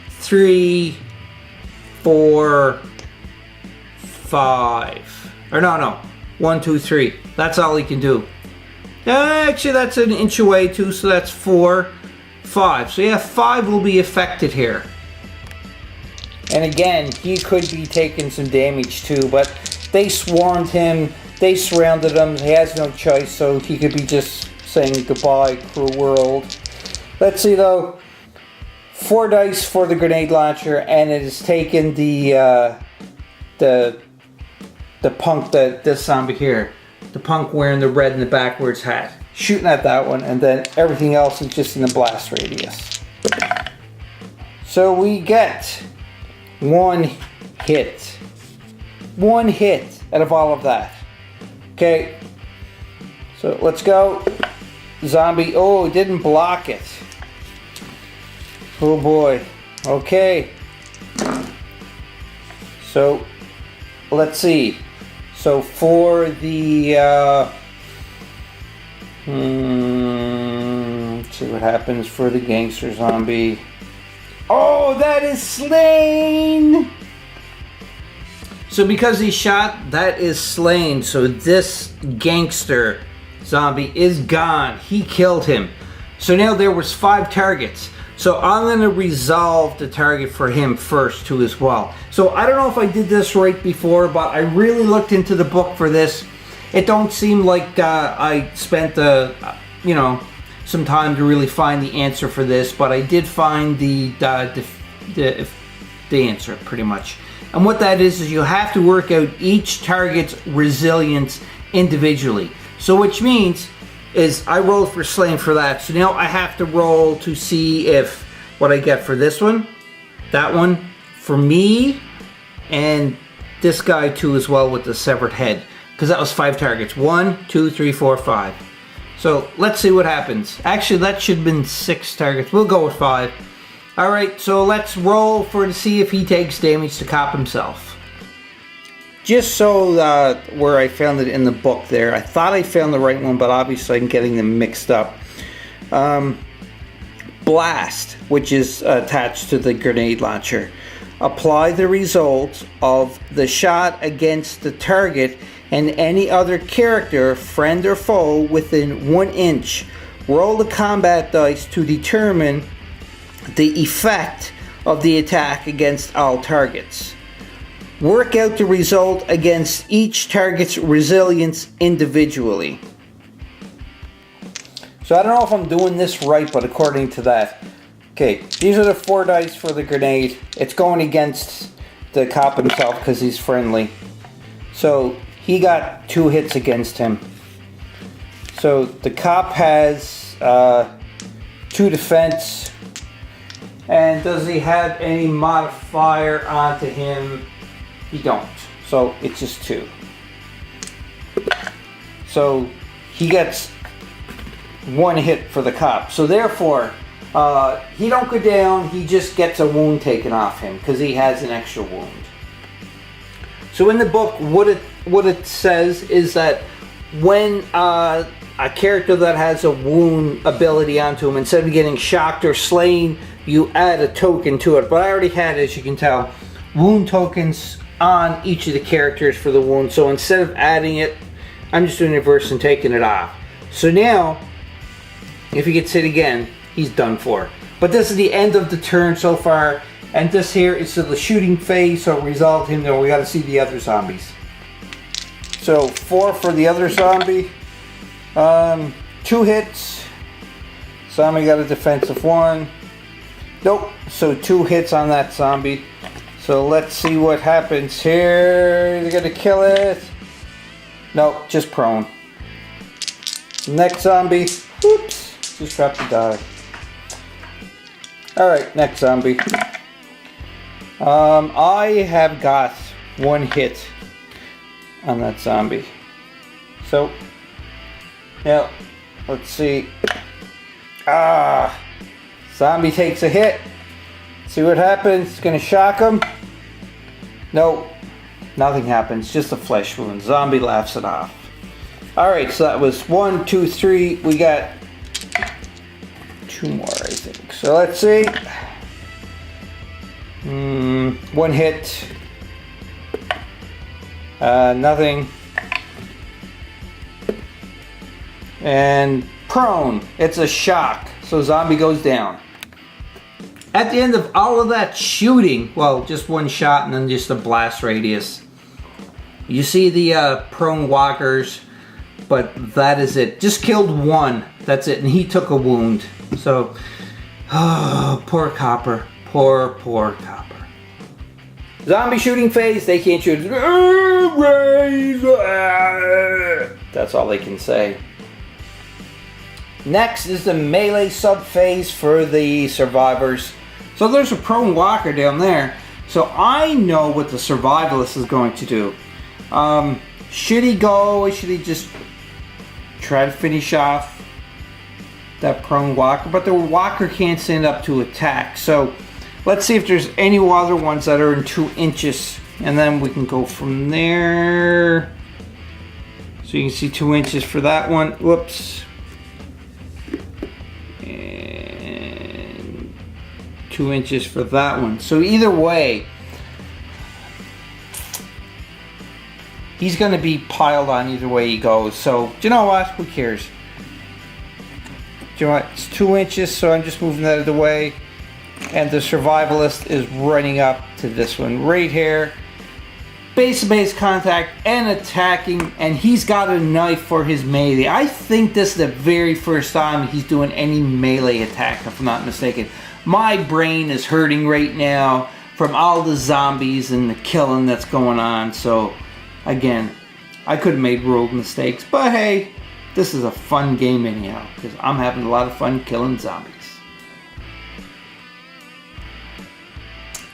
3, 4, 5. Or no. 1, 2, 3. That's all he can do. Actually, that's 1 inch away too, so that's 4, 5. So yeah, 5 will be affected here. And again, he could be taking some damage too, but they swarmed him, they surrounded him, he has no choice, so he could be just saying goodbye, cruel world. Let's see though, 4 dice for the grenade launcher, and it has taken the punk, this zombie here, the punk wearing the red and the backwards hat, shooting at that one, and then everything else is just in the blast radius. So we get 1 hit. 1 hit out of all of that. Okay, so let's go. Zombie, oh, it didn't block it. Oh boy. Okay. So let's see. So for the let's see what happens for the gangster zombie. Oh, that is slain. So because he shot, that is slain. So this gangster zombie is gone. He killed him. So now there was 5 targets. So I'm going to resolve the target for him first too as well. So I don't know if I did this right before, but I really looked into the book for this. It don't seem like I spent some time to really find the answer for this, but I did find the answer pretty much. And what that is you have to work out each target's resilience individually. So which means is I rolled for slaying for that. So now I have to roll to see if what I get for this one, that one, for me, and this guy too as well with the severed head. Because that was 5 targets. 1, 2, 3, 4, 5. So let's see what happens. Actually, that should have been 6 targets. We'll go with 5. Alright, so let's roll to see if he takes damage to cop himself. Just so where I found it in the book there, I thought I found the right one, but obviously I'm getting them mixed up. Blast, which is attached to the grenade launcher. Apply the result of the shot against the target and any other character, friend or foe, within 1 inch. Roll the combat dice to determine the effect of the attack against all targets. Work out the result against each target's resilience individually. So I don't know if I'm doing this right, but according to that. Okay, these are the 4 dice for the grenade. It's going against the cop himself because he's friendly. So he got 2 hits against him. So the cop has 2 defense. And does he have any modifier onto him? He don't. So it's just 2. So he gets 1 hit for the cop. So therefore, he don't go down. He just gets a wound taken off him because he has an extra wound. So in the book, what it says is that when a character that has a wound ability onto him, instead of getting shocked or slain, you add a token to it. But I already had, as you can tell, wound tokens on each of the characters for the wound. So instead of adding it, I'm just doing reverse and taking it off. So now, if he gets hit again, he's done for. But this is the end of the turn so far. And this here is the shooting phase, so resolve him. Then we got to see the other zombies. So 4 for the other zombie. 2 hits. Zombie got a defensive 1. Nope. So 2 hits on that zombie. So let's see what happens here. They're gonna kill it. Nope, just prone. Next zombie. Oops, just dropped to die. Alright, next zombie. I have got 1 hit on that zombie. So, yeah, let's see. Zombie takes a hit. See what happens. It's gonna shock him. Nope, nothing happens. Just a flesh wound. Zombie laughs it off. Alright, so that was 1, 2, 3. We got 2 more, I think. So let's see. 1 hit. Nothing. And prone. It's a shock. So zombie goes down. At the end of all of that shooting, well, just 1 shot and then just a blast radius. You see the prone walkers, but that is it. Just killed 1. That's it. And he took a wound. So, poor copper. Poor copper. Zombie shooting phase, they can't shoot. That's all they can say. Next is the melee sub-phase for the survivors. So there's a prone walker down there. So I know what the survivalist is going to do. Should he go, or should he just try to finish off that prone walker? But the walker can't stand up to attack. So let's see if there's any other ones that are in 2 inches. And then we can go from there. So you can see 2 inches for that one. Whoops. And 2 inches for that one. So either way, he's going to be piled on either way he goes. So, do you know what? Who cares? Do you know what? It's 2 inches, so I'm just moving that out of the way. And the survivalist is running up to this one right here. Base-to-base contact and attacking, and he's got a knife for his melee. I think this is the very first time he's doing any melee attack, if I'm not mistaken. My brain is hurting right now from all the zombies and the killing that's going on. So, again, I could have made world mistakes, but hey, this is a fun game anyhow, because I'm having a lot of fun killing zombies.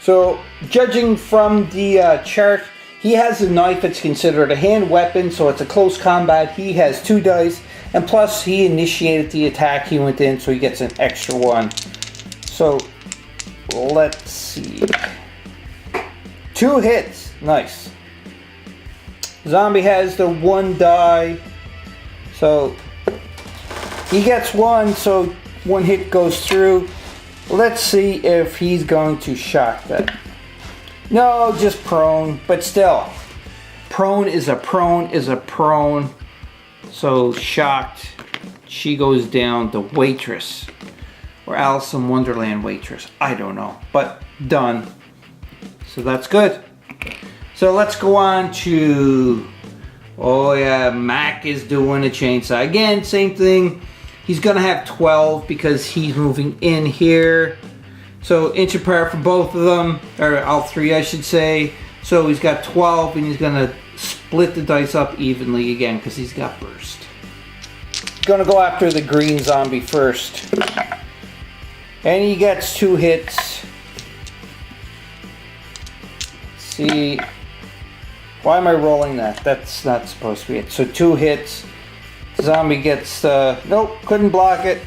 So, judging from the chart, he has a knife. It's considered a hand weapon, so it's a close combat. He has 2 dice, and plus he initiated the attack. He went in, so he gets an extra 1. So, let's see. 2 hits. Nice. Zombie has the 1 die. So, he gets 1, so 1 hit goes through. Let's see if he's going to shock that. No, just prone, but still. Prone is a prone is a prone. So, shocked. She goes down. The waitress. Or Alice in Wonderland waitress. I don't know. But done. So that's good. So let's go on to... Oh yeah, Mac is doing a chainsaw. Again, same thing. He's going to have 12 because he's moving in here. So inch apart for both of them. Or all 3, I should say. So he's got 12 and he's going to split the dice up evenly again because he's got burst. Going to go after the green zombie first. And he gets 2 hits. Let's see. Why am I rolling that? That's not supposed to be it. So 2 hits. Zombie gets, nope, couldn't block it.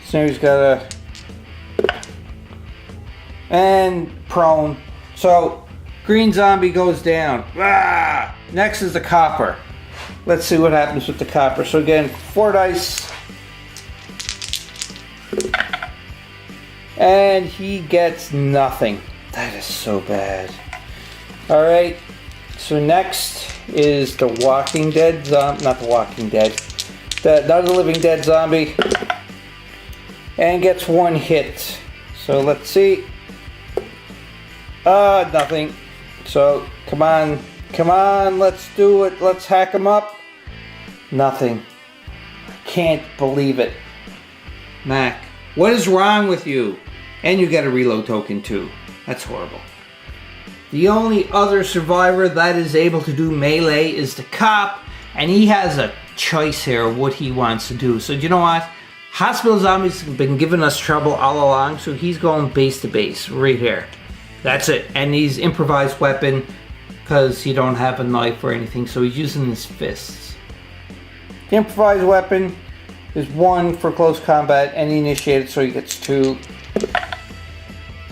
So he's got and prone. So green zombie goes down. Ah! Next is the copper. Let's see what happens with the copper. So again, 4 dice. And he gets nothing. That is so bad. Alright, so next is the Walking Dead zombie. Not the Walking Dead. Not the Living Dead zombie. And gets 1 hit. So let's see. Nothing. So, come on. Come on, let's do it. Let's hack him up. Nothing. I can't believe it. Mac, what is wrong with you? And you get a reload token too. That's horrible. The only other survivor that is able to do melee is the cop, and he has a choice here of what he wants to do. So you know what? Hospital zombies have been giving us trouble all along, so he's going base to base right here. That's it. And he's improvised weapon because he don't have a knife or anything, so he's using his fists. The improvised weapon is 1 for close combat, and he initiated, so he gets 2.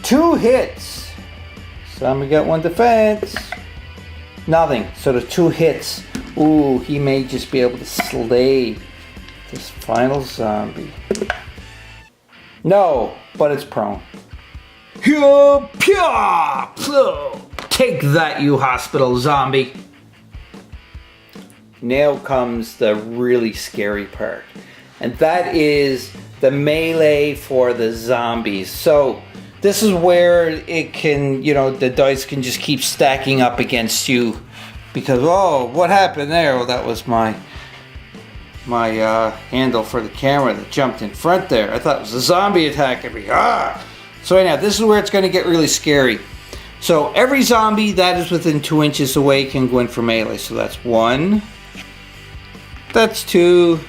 2 hits. Zombie got 1 defense. Nothing. So the 2 hits. Ooh, he may just be able to slay this final zombie. No, but it's prone. Take that, you hospital zombie. Now comes the really scary part. And that is the melee for the zombies. So this is where it can, you know, the dice can just keep stacking up against you. Because, oh, what happened there? Well, that was my handle for the camera that jumped in front there. I thought it was a zombie attacking me. Ah! So anyhow, this is where it's going to get really scary. So every zombie that is within 2 inches away can go in for melee. So that's 1. That's 2.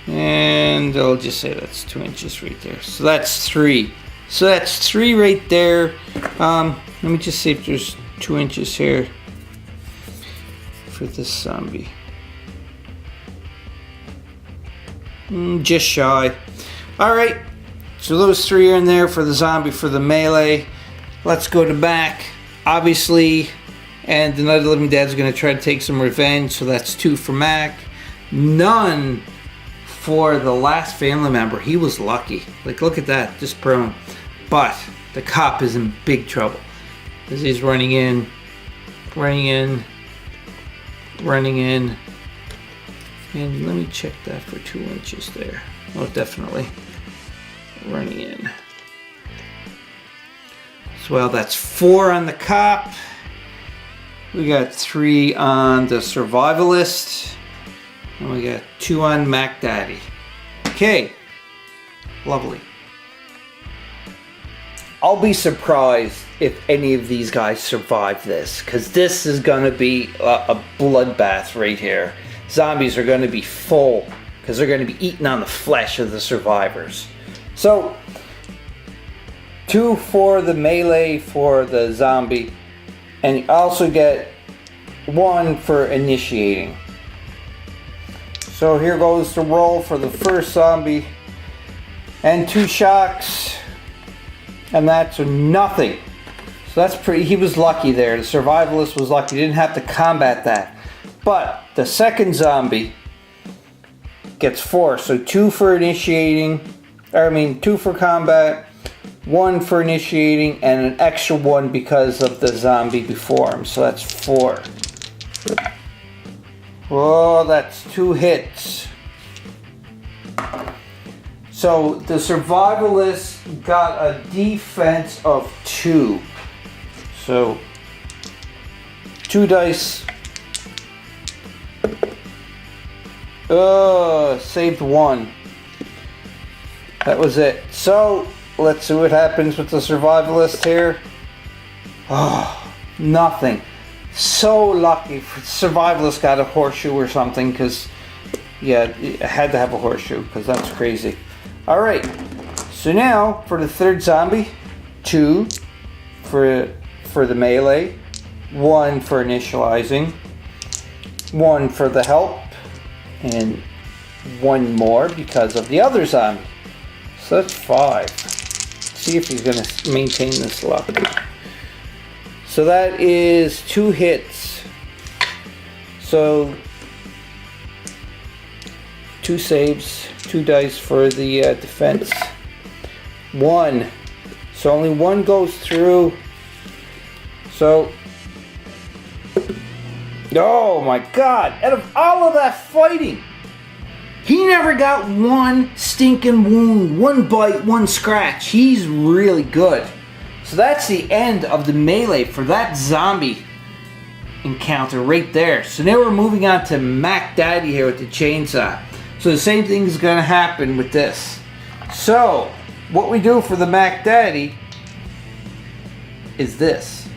And I'll just say that's 2 inches right there. So that's 3. So that's 3 right there. Let me just see if there's 2 inches here for this zombie. Just shy. Alright, so those 3 are in there for the zombie for the melee. Let's go to Mac, obviously, and the Night of the Living Dead is going to try to take some revenge, so that's 2 for Mac. None for the last family member. He was lucky. Like, look at that, just prone. But the cop is in big trouble because he's running in. And let me check that for 2 inches there. Oh, definitely. Running in. So, well, that's 4 on the cop. We got 3 on the survivalist. And we got 2 on Mac Daddy. Okay. Lovely. I'll be surprised if any of these guys survive this, because this is going to be a bloodbath right here. zombies are going to be full because they're going to be eating on the flesh of the survivors. So 2 for the melee for the zombie, and you also get 1 for initiating. So here goes the roll for the first zombie, and 2 shocks, and that's nothing. So that's pretty, he was lucky there. The survivalist was lucky, he didn't have to combat that. But the second zombie gets 4, so 2 for initiating, 2 for combat, 1 for initiating, and an extra 1 because of the zombie before him, so that's 4. Oh, that's 2 hits. So the survivalist got a defense of 2. So 2 dice. Saved 1. That was it. So let's see what happens with the survivalist here. Oh, nothing. So lucky. Survivalist got a horseshoe or something, because yeah, it had to have a horseshoe, because that's crazy. All right. So now for the third zombie, 2 for the melee, 1 for initializing, 1 for the help, and 1 more because of the other zombie. So that's 5. See if he's going to maintain this luck. So that is 2 hits. So 2 saves, 2 dice for the defense. 1. So only 1 goes through. So, oh my God! Out of all of that fighting, he never got 1 stinking wound, 1 bite, 1 scratch. He's really good. So that's the end of the melee for that zombie encounter right there. So now we're moving on to Mac Daddy here with the chainsaw. So the same thing is going to happen with this. So what we do for the Mac Daddy is this.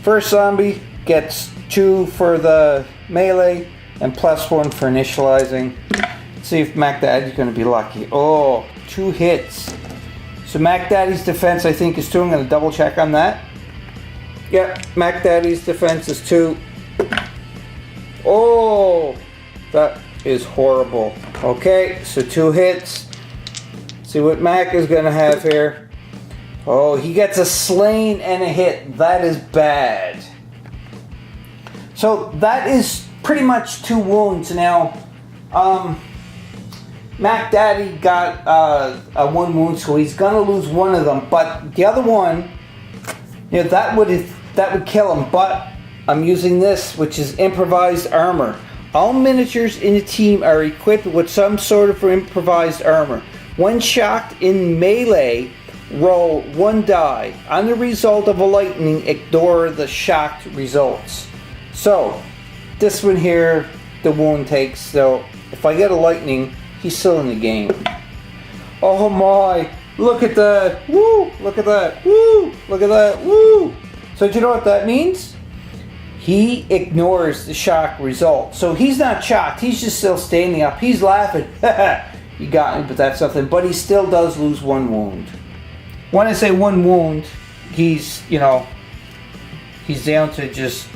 First zombie gets 2 for the melee and +1 for initializing. Let's see if Mac Daddy's going to be lucky. Oh, 2 hits. So Mac Daddy's defense, I think, is 2. I'm going to double check on that. Yep, Mac Daddy's defense is 2. Oh, that is horrible. Okay, so 2 hits. See what Mac is going to have here. Oh, he gets a slain and a hit. That is bad. So that is pretty much 2 wounds. Now, Mac Daddy got a 1 wound, so he's gonna lose 1 of them. But the other one, you know, that would kill him. But I'm using this, which is improvised armor. All miniatures in the team are equipped with some sort of improvised armor. When shocked in melee, roll 1 die. On the result of a lightning, ignore the shocked results. So this one here, the wound takes. So if I get a lightning, he's still in the game. Oh my, look at that. Woo, look at that. Woo, look at that. Woo. So do you know what that means? He ignores the shock result. So he's not shocked. He's just still standing up. He's laughing. You got me, but that's nothing. But he still does lose 1 wound. When I say 1 wound, he's, you know, he's down to just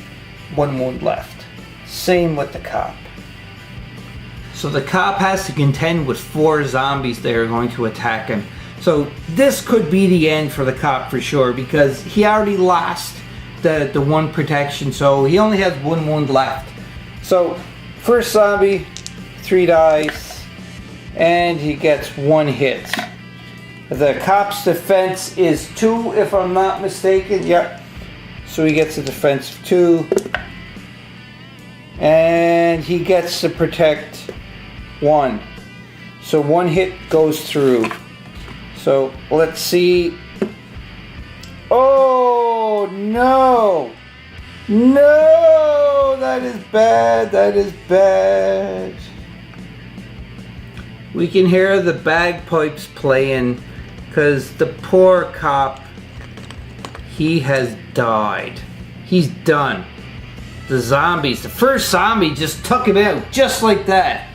1 wound left. Same with the cop. So the cop has to contend with 4 zombies that are going to attack him. So this could be the end for the cop for sure, because he already lost the 1 protection, so he only has 1 wound left. So first zombie, 3 dice, and he gets 1 hit. The cop's defense is 2, if I'm not mistaken. Yep. So he gets a defense of 2. And he gets to protect 1. So 1 hit goes through. So let's see. Oh no! No! That is bad. That is bad. We can hear the bagpipes playing because the poor cop, he has died. He's done. the zombies. The first zombie just took him out, just like that.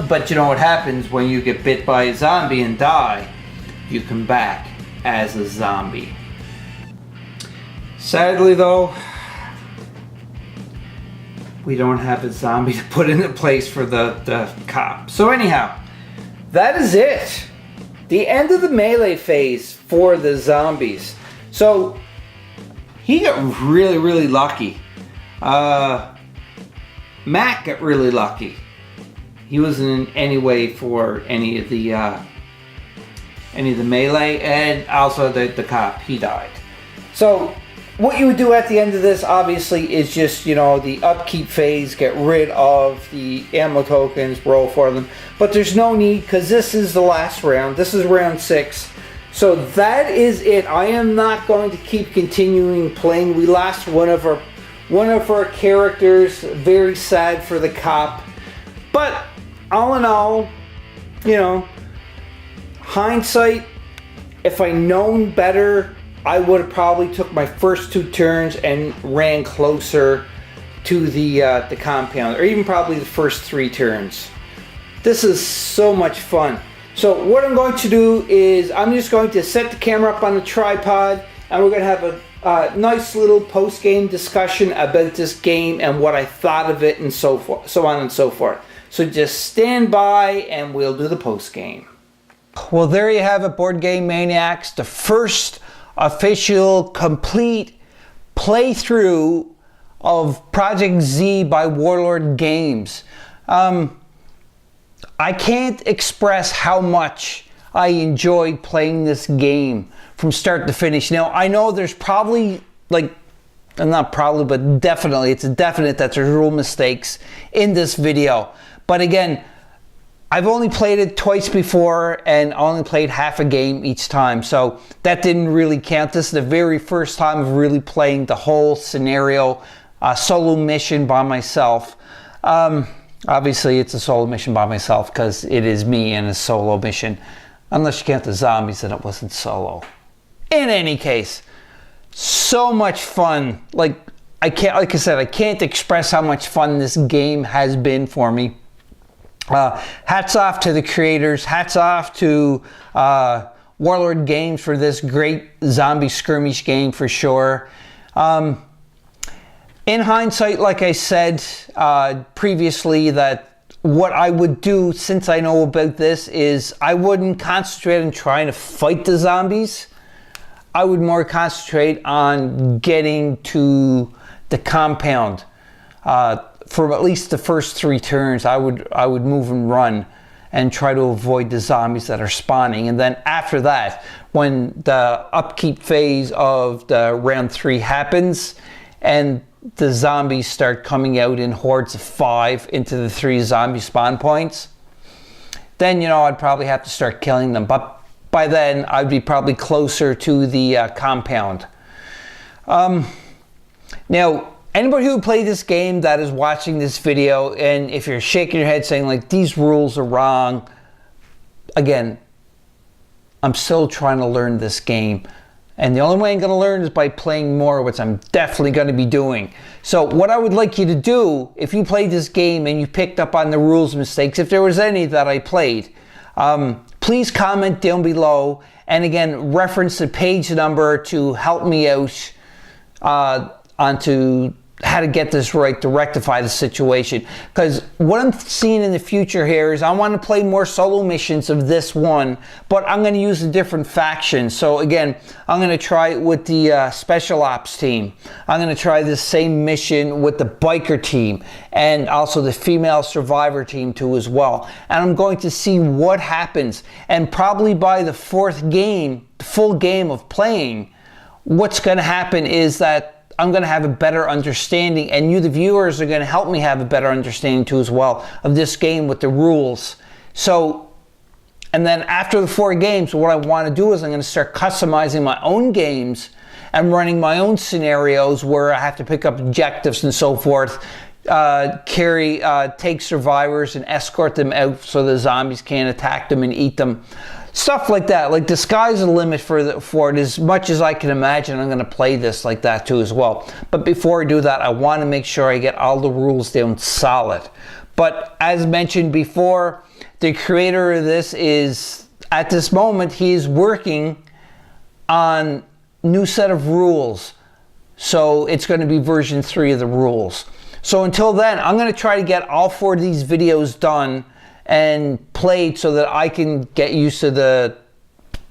But you know what happens when you get bit by a zombie and die? You come back as a zombie. Sadly though, we don't have a zombie to put into place for the cop. So anyhow, that is it. The end of the melee phase for the zombies. So he got really, really lucky. Mac got really lucky. He wasn't in any way for any of the melee, and also the cop, he died. So what you would do at the end of this, obviously, is just, you know, the upkeep phase, get rid of the ammo tokens, roll for them. But there's no need, because this is the last round. This is round 6. So that is it. I am not going to keep continuing playing. We lost one of our characters. Very sad for the cop. But all in all, you know, hindsight, if I'd known better, I would have probably took my first 2 turns and ran closer to the compound, or even probably the first 3 turns. This is so much fun. So what I'm going to do is I'm just going to set the camera up on the tripod, and we're going to have a nice little post-game discussion about this game and what I thought of it, and so on and so forth. So just stand by and we'll do the post-game. Well, there you have it, Board Game Maniacs. The first official complete playthrough of Project Z by Warlord Games. I can't express how much I enjoyed playing this game from start to finish. Now, I know there's probably, like, not probably, but definitely, it's a definite that there's rule mistakes in this video. But again, I've only played it twice before and only played half a game each time, so that didn't really count. This is the very first time of really playing the whole scenario, solo mission by myself. Obviously, it's a solo mission by myself because it is me and a solo mission. Unless you count the zombies, then it wasn't solo. In any case, so much fun. Like I said, I can't express how much fun this game has been for me. Hats off to the creators. Hats off to Warlord Games for this great zombie skirmish game for sure. In hindsight, like I said previously, that what I would do since I know about this is I wouldn't concentrate on trying to fight the zombies. I would more concentrate on getting to the compound. For at least the first 3 turns, I would move and run and try to avoid the zombies that are spawning. And then after that, when the upkeep phase of the round 3 happens and the zombies start coming out in hordes of 5 into the 3 zombie spawn points, then, you know, I'd probably have to start killing them. But by then, I'd be probably closer to the compound. Now, anybody who played this game that is watching this video, and if you're shaking your head saying like these rules are wrong, again, I'm still trying to learn this game, and the only way I'm going to learn is by playing more, which I'm definitely going to be doing. So what I would like you to do, if you played this game and you picked up on the rules mistakes, if there was any that I played, please comment down below, and again, reference the page number to help me out onto how to get this right to rectify the situation. Because what I'm seeing in the future here is I want to play more solo missions of this one, but I'm going to use a different faction. So again, I'm going to try it with the special ops team. I'm going to try this same mission with the biker team and also the female survivor team too as well. And I'm going to see what happens. And probably by the 4th game, the full game of playing, what's going to happen is that I'm going to have a better understanding, and you, the viewers, are going to help me have a better understanding too as well of this game with the rules. So, and then after the 4 games, what I want to do is I'm going to start customizing my own games and running my own scenarios where I have to pick up objectives and so forth, take survivors and escort them out so the zombies can't attack them and eat them. stuff like that. Like the sky's the limit for it. As much as I can imagine, I'm going to play this like that too as well. But before I do that, I want to make sure I get all the rules down solid. But as mentioned before, the creator of this is, at this moment, he's working on new set of rules. So it's going to be version 3 of the rules. So until then, I'm going to try to get all 4 of these videos done and played so that I can get used to the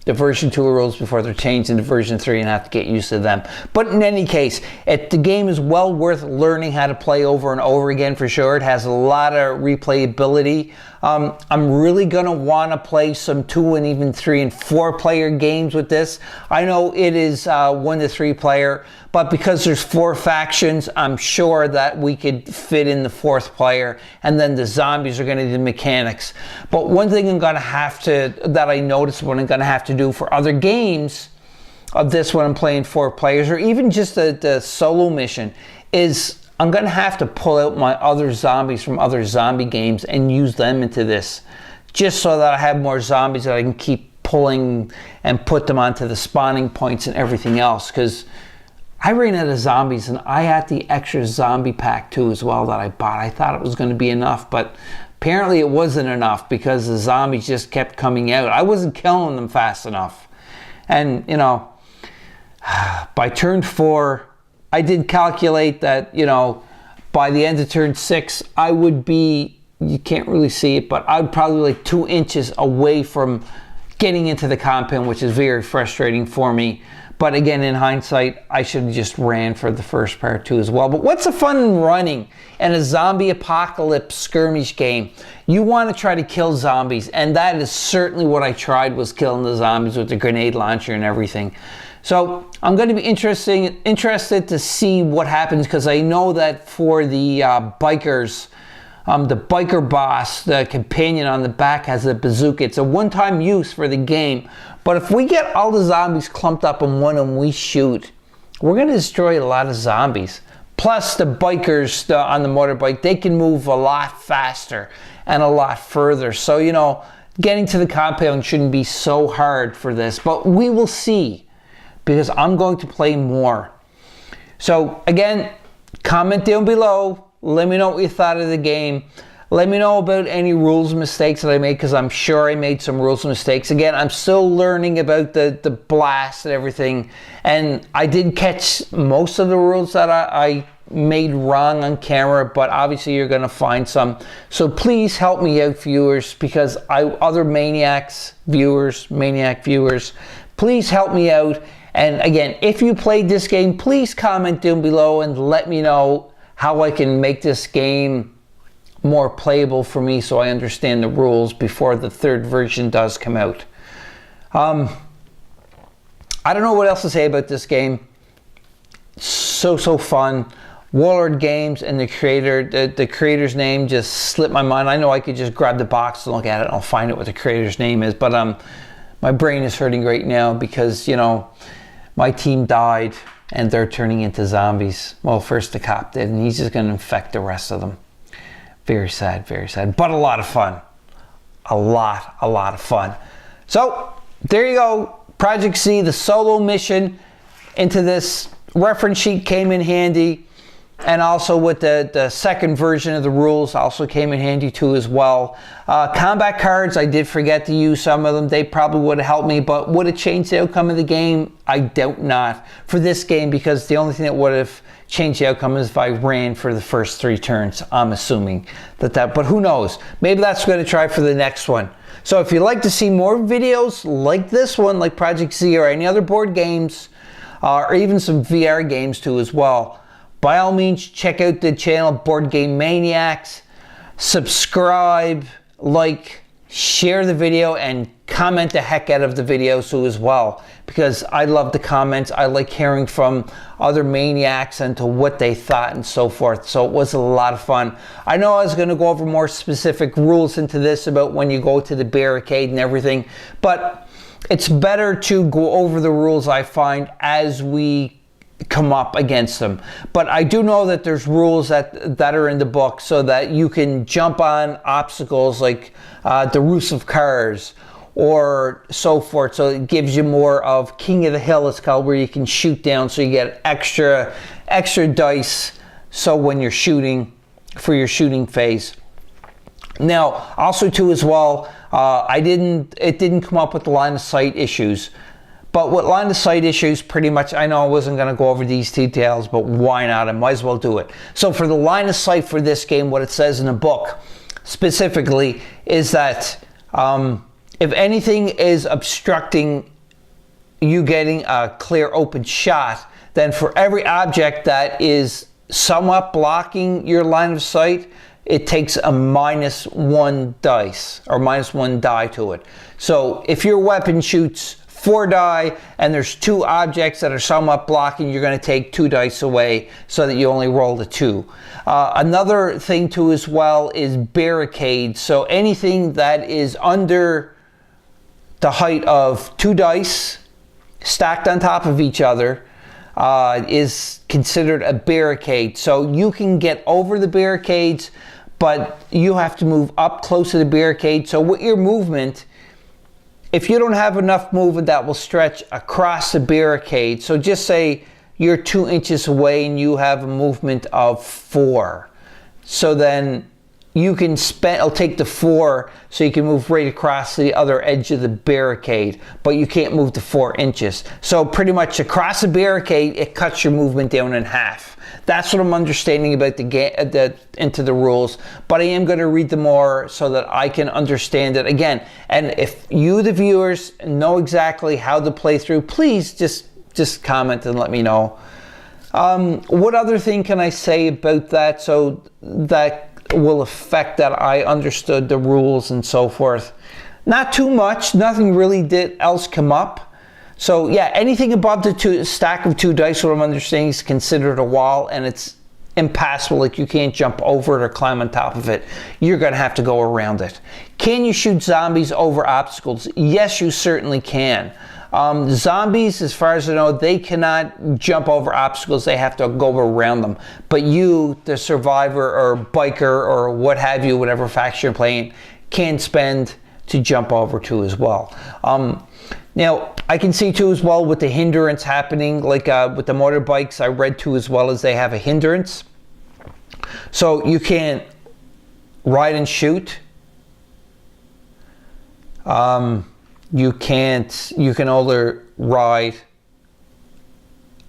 version 2 rules before they're changed into version 3 and have to get used to them. But in any case, the game is well worth learning how to play over and over again for sure. It has a lot of replayability. I'm really going to want to play some 2 and even 3 and 4 player games with this. I know it is 1 to 3 player, but because there's 4 factions, I'm sure that we could fit in the 4th player, and then the zombies are going to do the mechanics. But one thing that I noticed what I'm going to have to do for other games of this when I'm playing 4 players, or even just the solo mission, is I'm going to have to pull out my other zombies from other zombie games and use them into this, just so that I have more zombies that I can keep pulling and put them onto the spawning points and everything else. Because I ran out of zombies, and I had the extra zombie pack too as well that I bought. I thought it was going to be enough, but apparently it wasn't enough because the zombies just kept coming out. I wasn't killing them fast enough. And, you know, by turn 4, I did calculate that, you know, by the end of turn 6, I would be, you can't really see it, but I'd probably like 2 inches away from getting into the compound, which is very frustrating for me. But again, in hindsight, I should have just ran for the first part too as well. But what's the fun in running in a zombie apocalypse skirmish game? You want to try to kill zombies, and that is certainly what I tried, was killing the zombies with the grenade launcher and everything. So I'm going to be interested to see what happens, because I know that for the bikers, the biker boss, the companion on the back, has a bazooka. It's a one-time use for the game. But if we get all the zombies clumped up in one and we shoot, we're going to destroy a lot of zombies. Plus the bikers on the motorbike, they can move a lot faster and a lot further. So, you know, getting to the compound shouldn't be so hard for this. But we will see, because I'm going to play more. So again, comment down below. Let me know what you thought of the game. Let me know about any rules mistakes that I made, because I'm sure I made some rules mistakes. Again, I'm still learning about the blast and everything. And I did catch most of the rules that I made wrong on camera, but obviously you're going to find some. So please help me out, viewers, because other Maniac viewers, please help me out. And again, if you played this game, please comment down below and let me know how I can make this game more playable for me, so I understand the rules before the 3rd version does come out. I don't know what else to say about this game. So fun. Warlord Games and the creator's name just slipped my mind. I know I could just grab the box and look at it and I'll find out what the creator's name is, but my brain is hurting right now because, you know, my team died and they're turning into zombies. Well, first the cop did, and he's just going to infect the rest of them. Very sad, but a lot of fun. A lot of fun. So there you go. Project Z, the solo mission into this reference sheet came in handy. And also with the 2nd version of the rules also came in handy too as well. Combat cards, I did forget to use some of them. They probably would have helped me, but would it change the outcome of the game? I doubt not for this game, because the only thing that would have changed the outcome is if I ran for the first 3 turns. I'm assuming that, but who knows? Maybe that's what I'm going to try for the next one. So if you'd like to see more videos like this one, like Project Z or any other board games, or even some VR games too as well, by all means, check out the channel BoardGameManiacs, subscribe, like, share the video, and comment the heck out of the video too as well, because I love the comments. I like hearing from other maniacs and to what they thought and so forth. So it was a lot of fun. I know I was going to go over more specific rules into this about when you go to the barricade and everything, but it's better to go over the rules, I find, as we come up against them. But I do know that there's rules that are in the book so that you can jump on obstacles like the roofs of cars, or so forth. So it gives you more of King of the Hill, it's called, where you can shoot down, so you get extra dice, so when you're shooting, for your shooting phase. Now, also too as well, it didn't come up with the line of sight issues. But with line of sight issues, pretty much, I know I wasn't going to go over these details, but why not? I might as well do it. So for the line of sight for this game, what it says in the book specifically is that if anything is obstructing you getting a clear open shot, then for every object that is somewhat blocking your line of sight, it takes a -1 dice, or -1 die to it. So if your weapon shoots 4 die and there's 2 objects that are somewhat blocking, you're going to take 2 dice away so that you only roll the 2. Another thing too as well is barricades. So anything that is under the height of 2 dice stacked on top of each other is considered a barricade. So you can get over the barricades, but you have to move up close to the barricade. So with your movement, if you don't have enough movement that will stretch across the barricade, so just say you're 2 inches away and you have a movement of 4. So then you can it'll take the 4, so you can move right across the other edge of the barricade, but you can't move the 4 inches. So pretty much across the barricade, it cuts your movement down in half. That's what I'm understanding about the game, into the rules, but I am going to read them more so that I can understand it again. And if you, the viewers, know exactly how to play through, please just comment and let me know. What other thing can I say about that so that will affect that I understood the rules and so forth? Not too much. Nothing really else come up. So yeah, anything above the stack of 2 dice, what I'm understanding, is considered a wall, and it's impassable. Like, you can't jump over it or climb on top of it. You're going to have to go around it. Can you shoot zombies over obstacles? Yes, you certainly can. Zombies, as far as I know, they cannot jump over obstacles. They have to go around them. But you, the survivor or biker or what have you, whatever faction you're playing, can spend to jump over to as well. Now, I can see too as well with the hindrance happening, like with the motorbikes, I read too as well as they have a hindrance. So you can't ride and shoot. You can only ride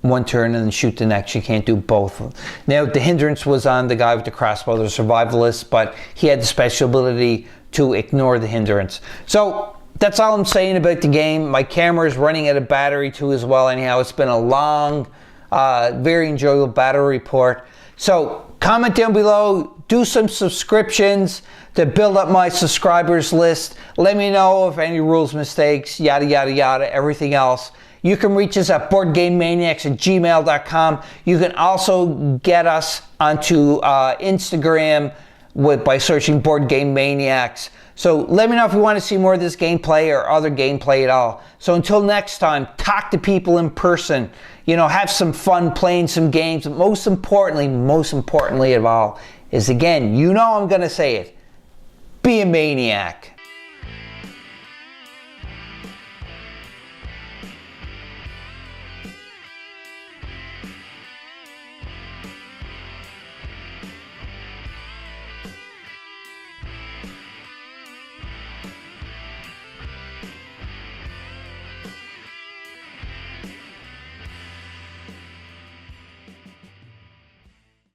one turn and then shoot the next. You can't do both. Now, the hindrance was on the guy with the crossbow, the survivalist, but he had the special ability to ignore the hindrance. So that's all I'm saying about the game. My camera is running out of battery too as well. Anyhow, it's been a long, very enjoyable battle report. So comment down below, do some subscriptions to build up my subscribers list. Let me know if any rules, mistakes, yada, yada, yada, everything else. You can reach us at BoardGameManiacs@gmail.com. You can also get us onto Instagram by searching BoardGameManiacs. So let me know if you want to see more of this gameplay or other gameplay at all. So until next time, talk to people in person. You know, have some fun playing some games. But most importantly of all, is again, you know I'm going to say it, be a maniac.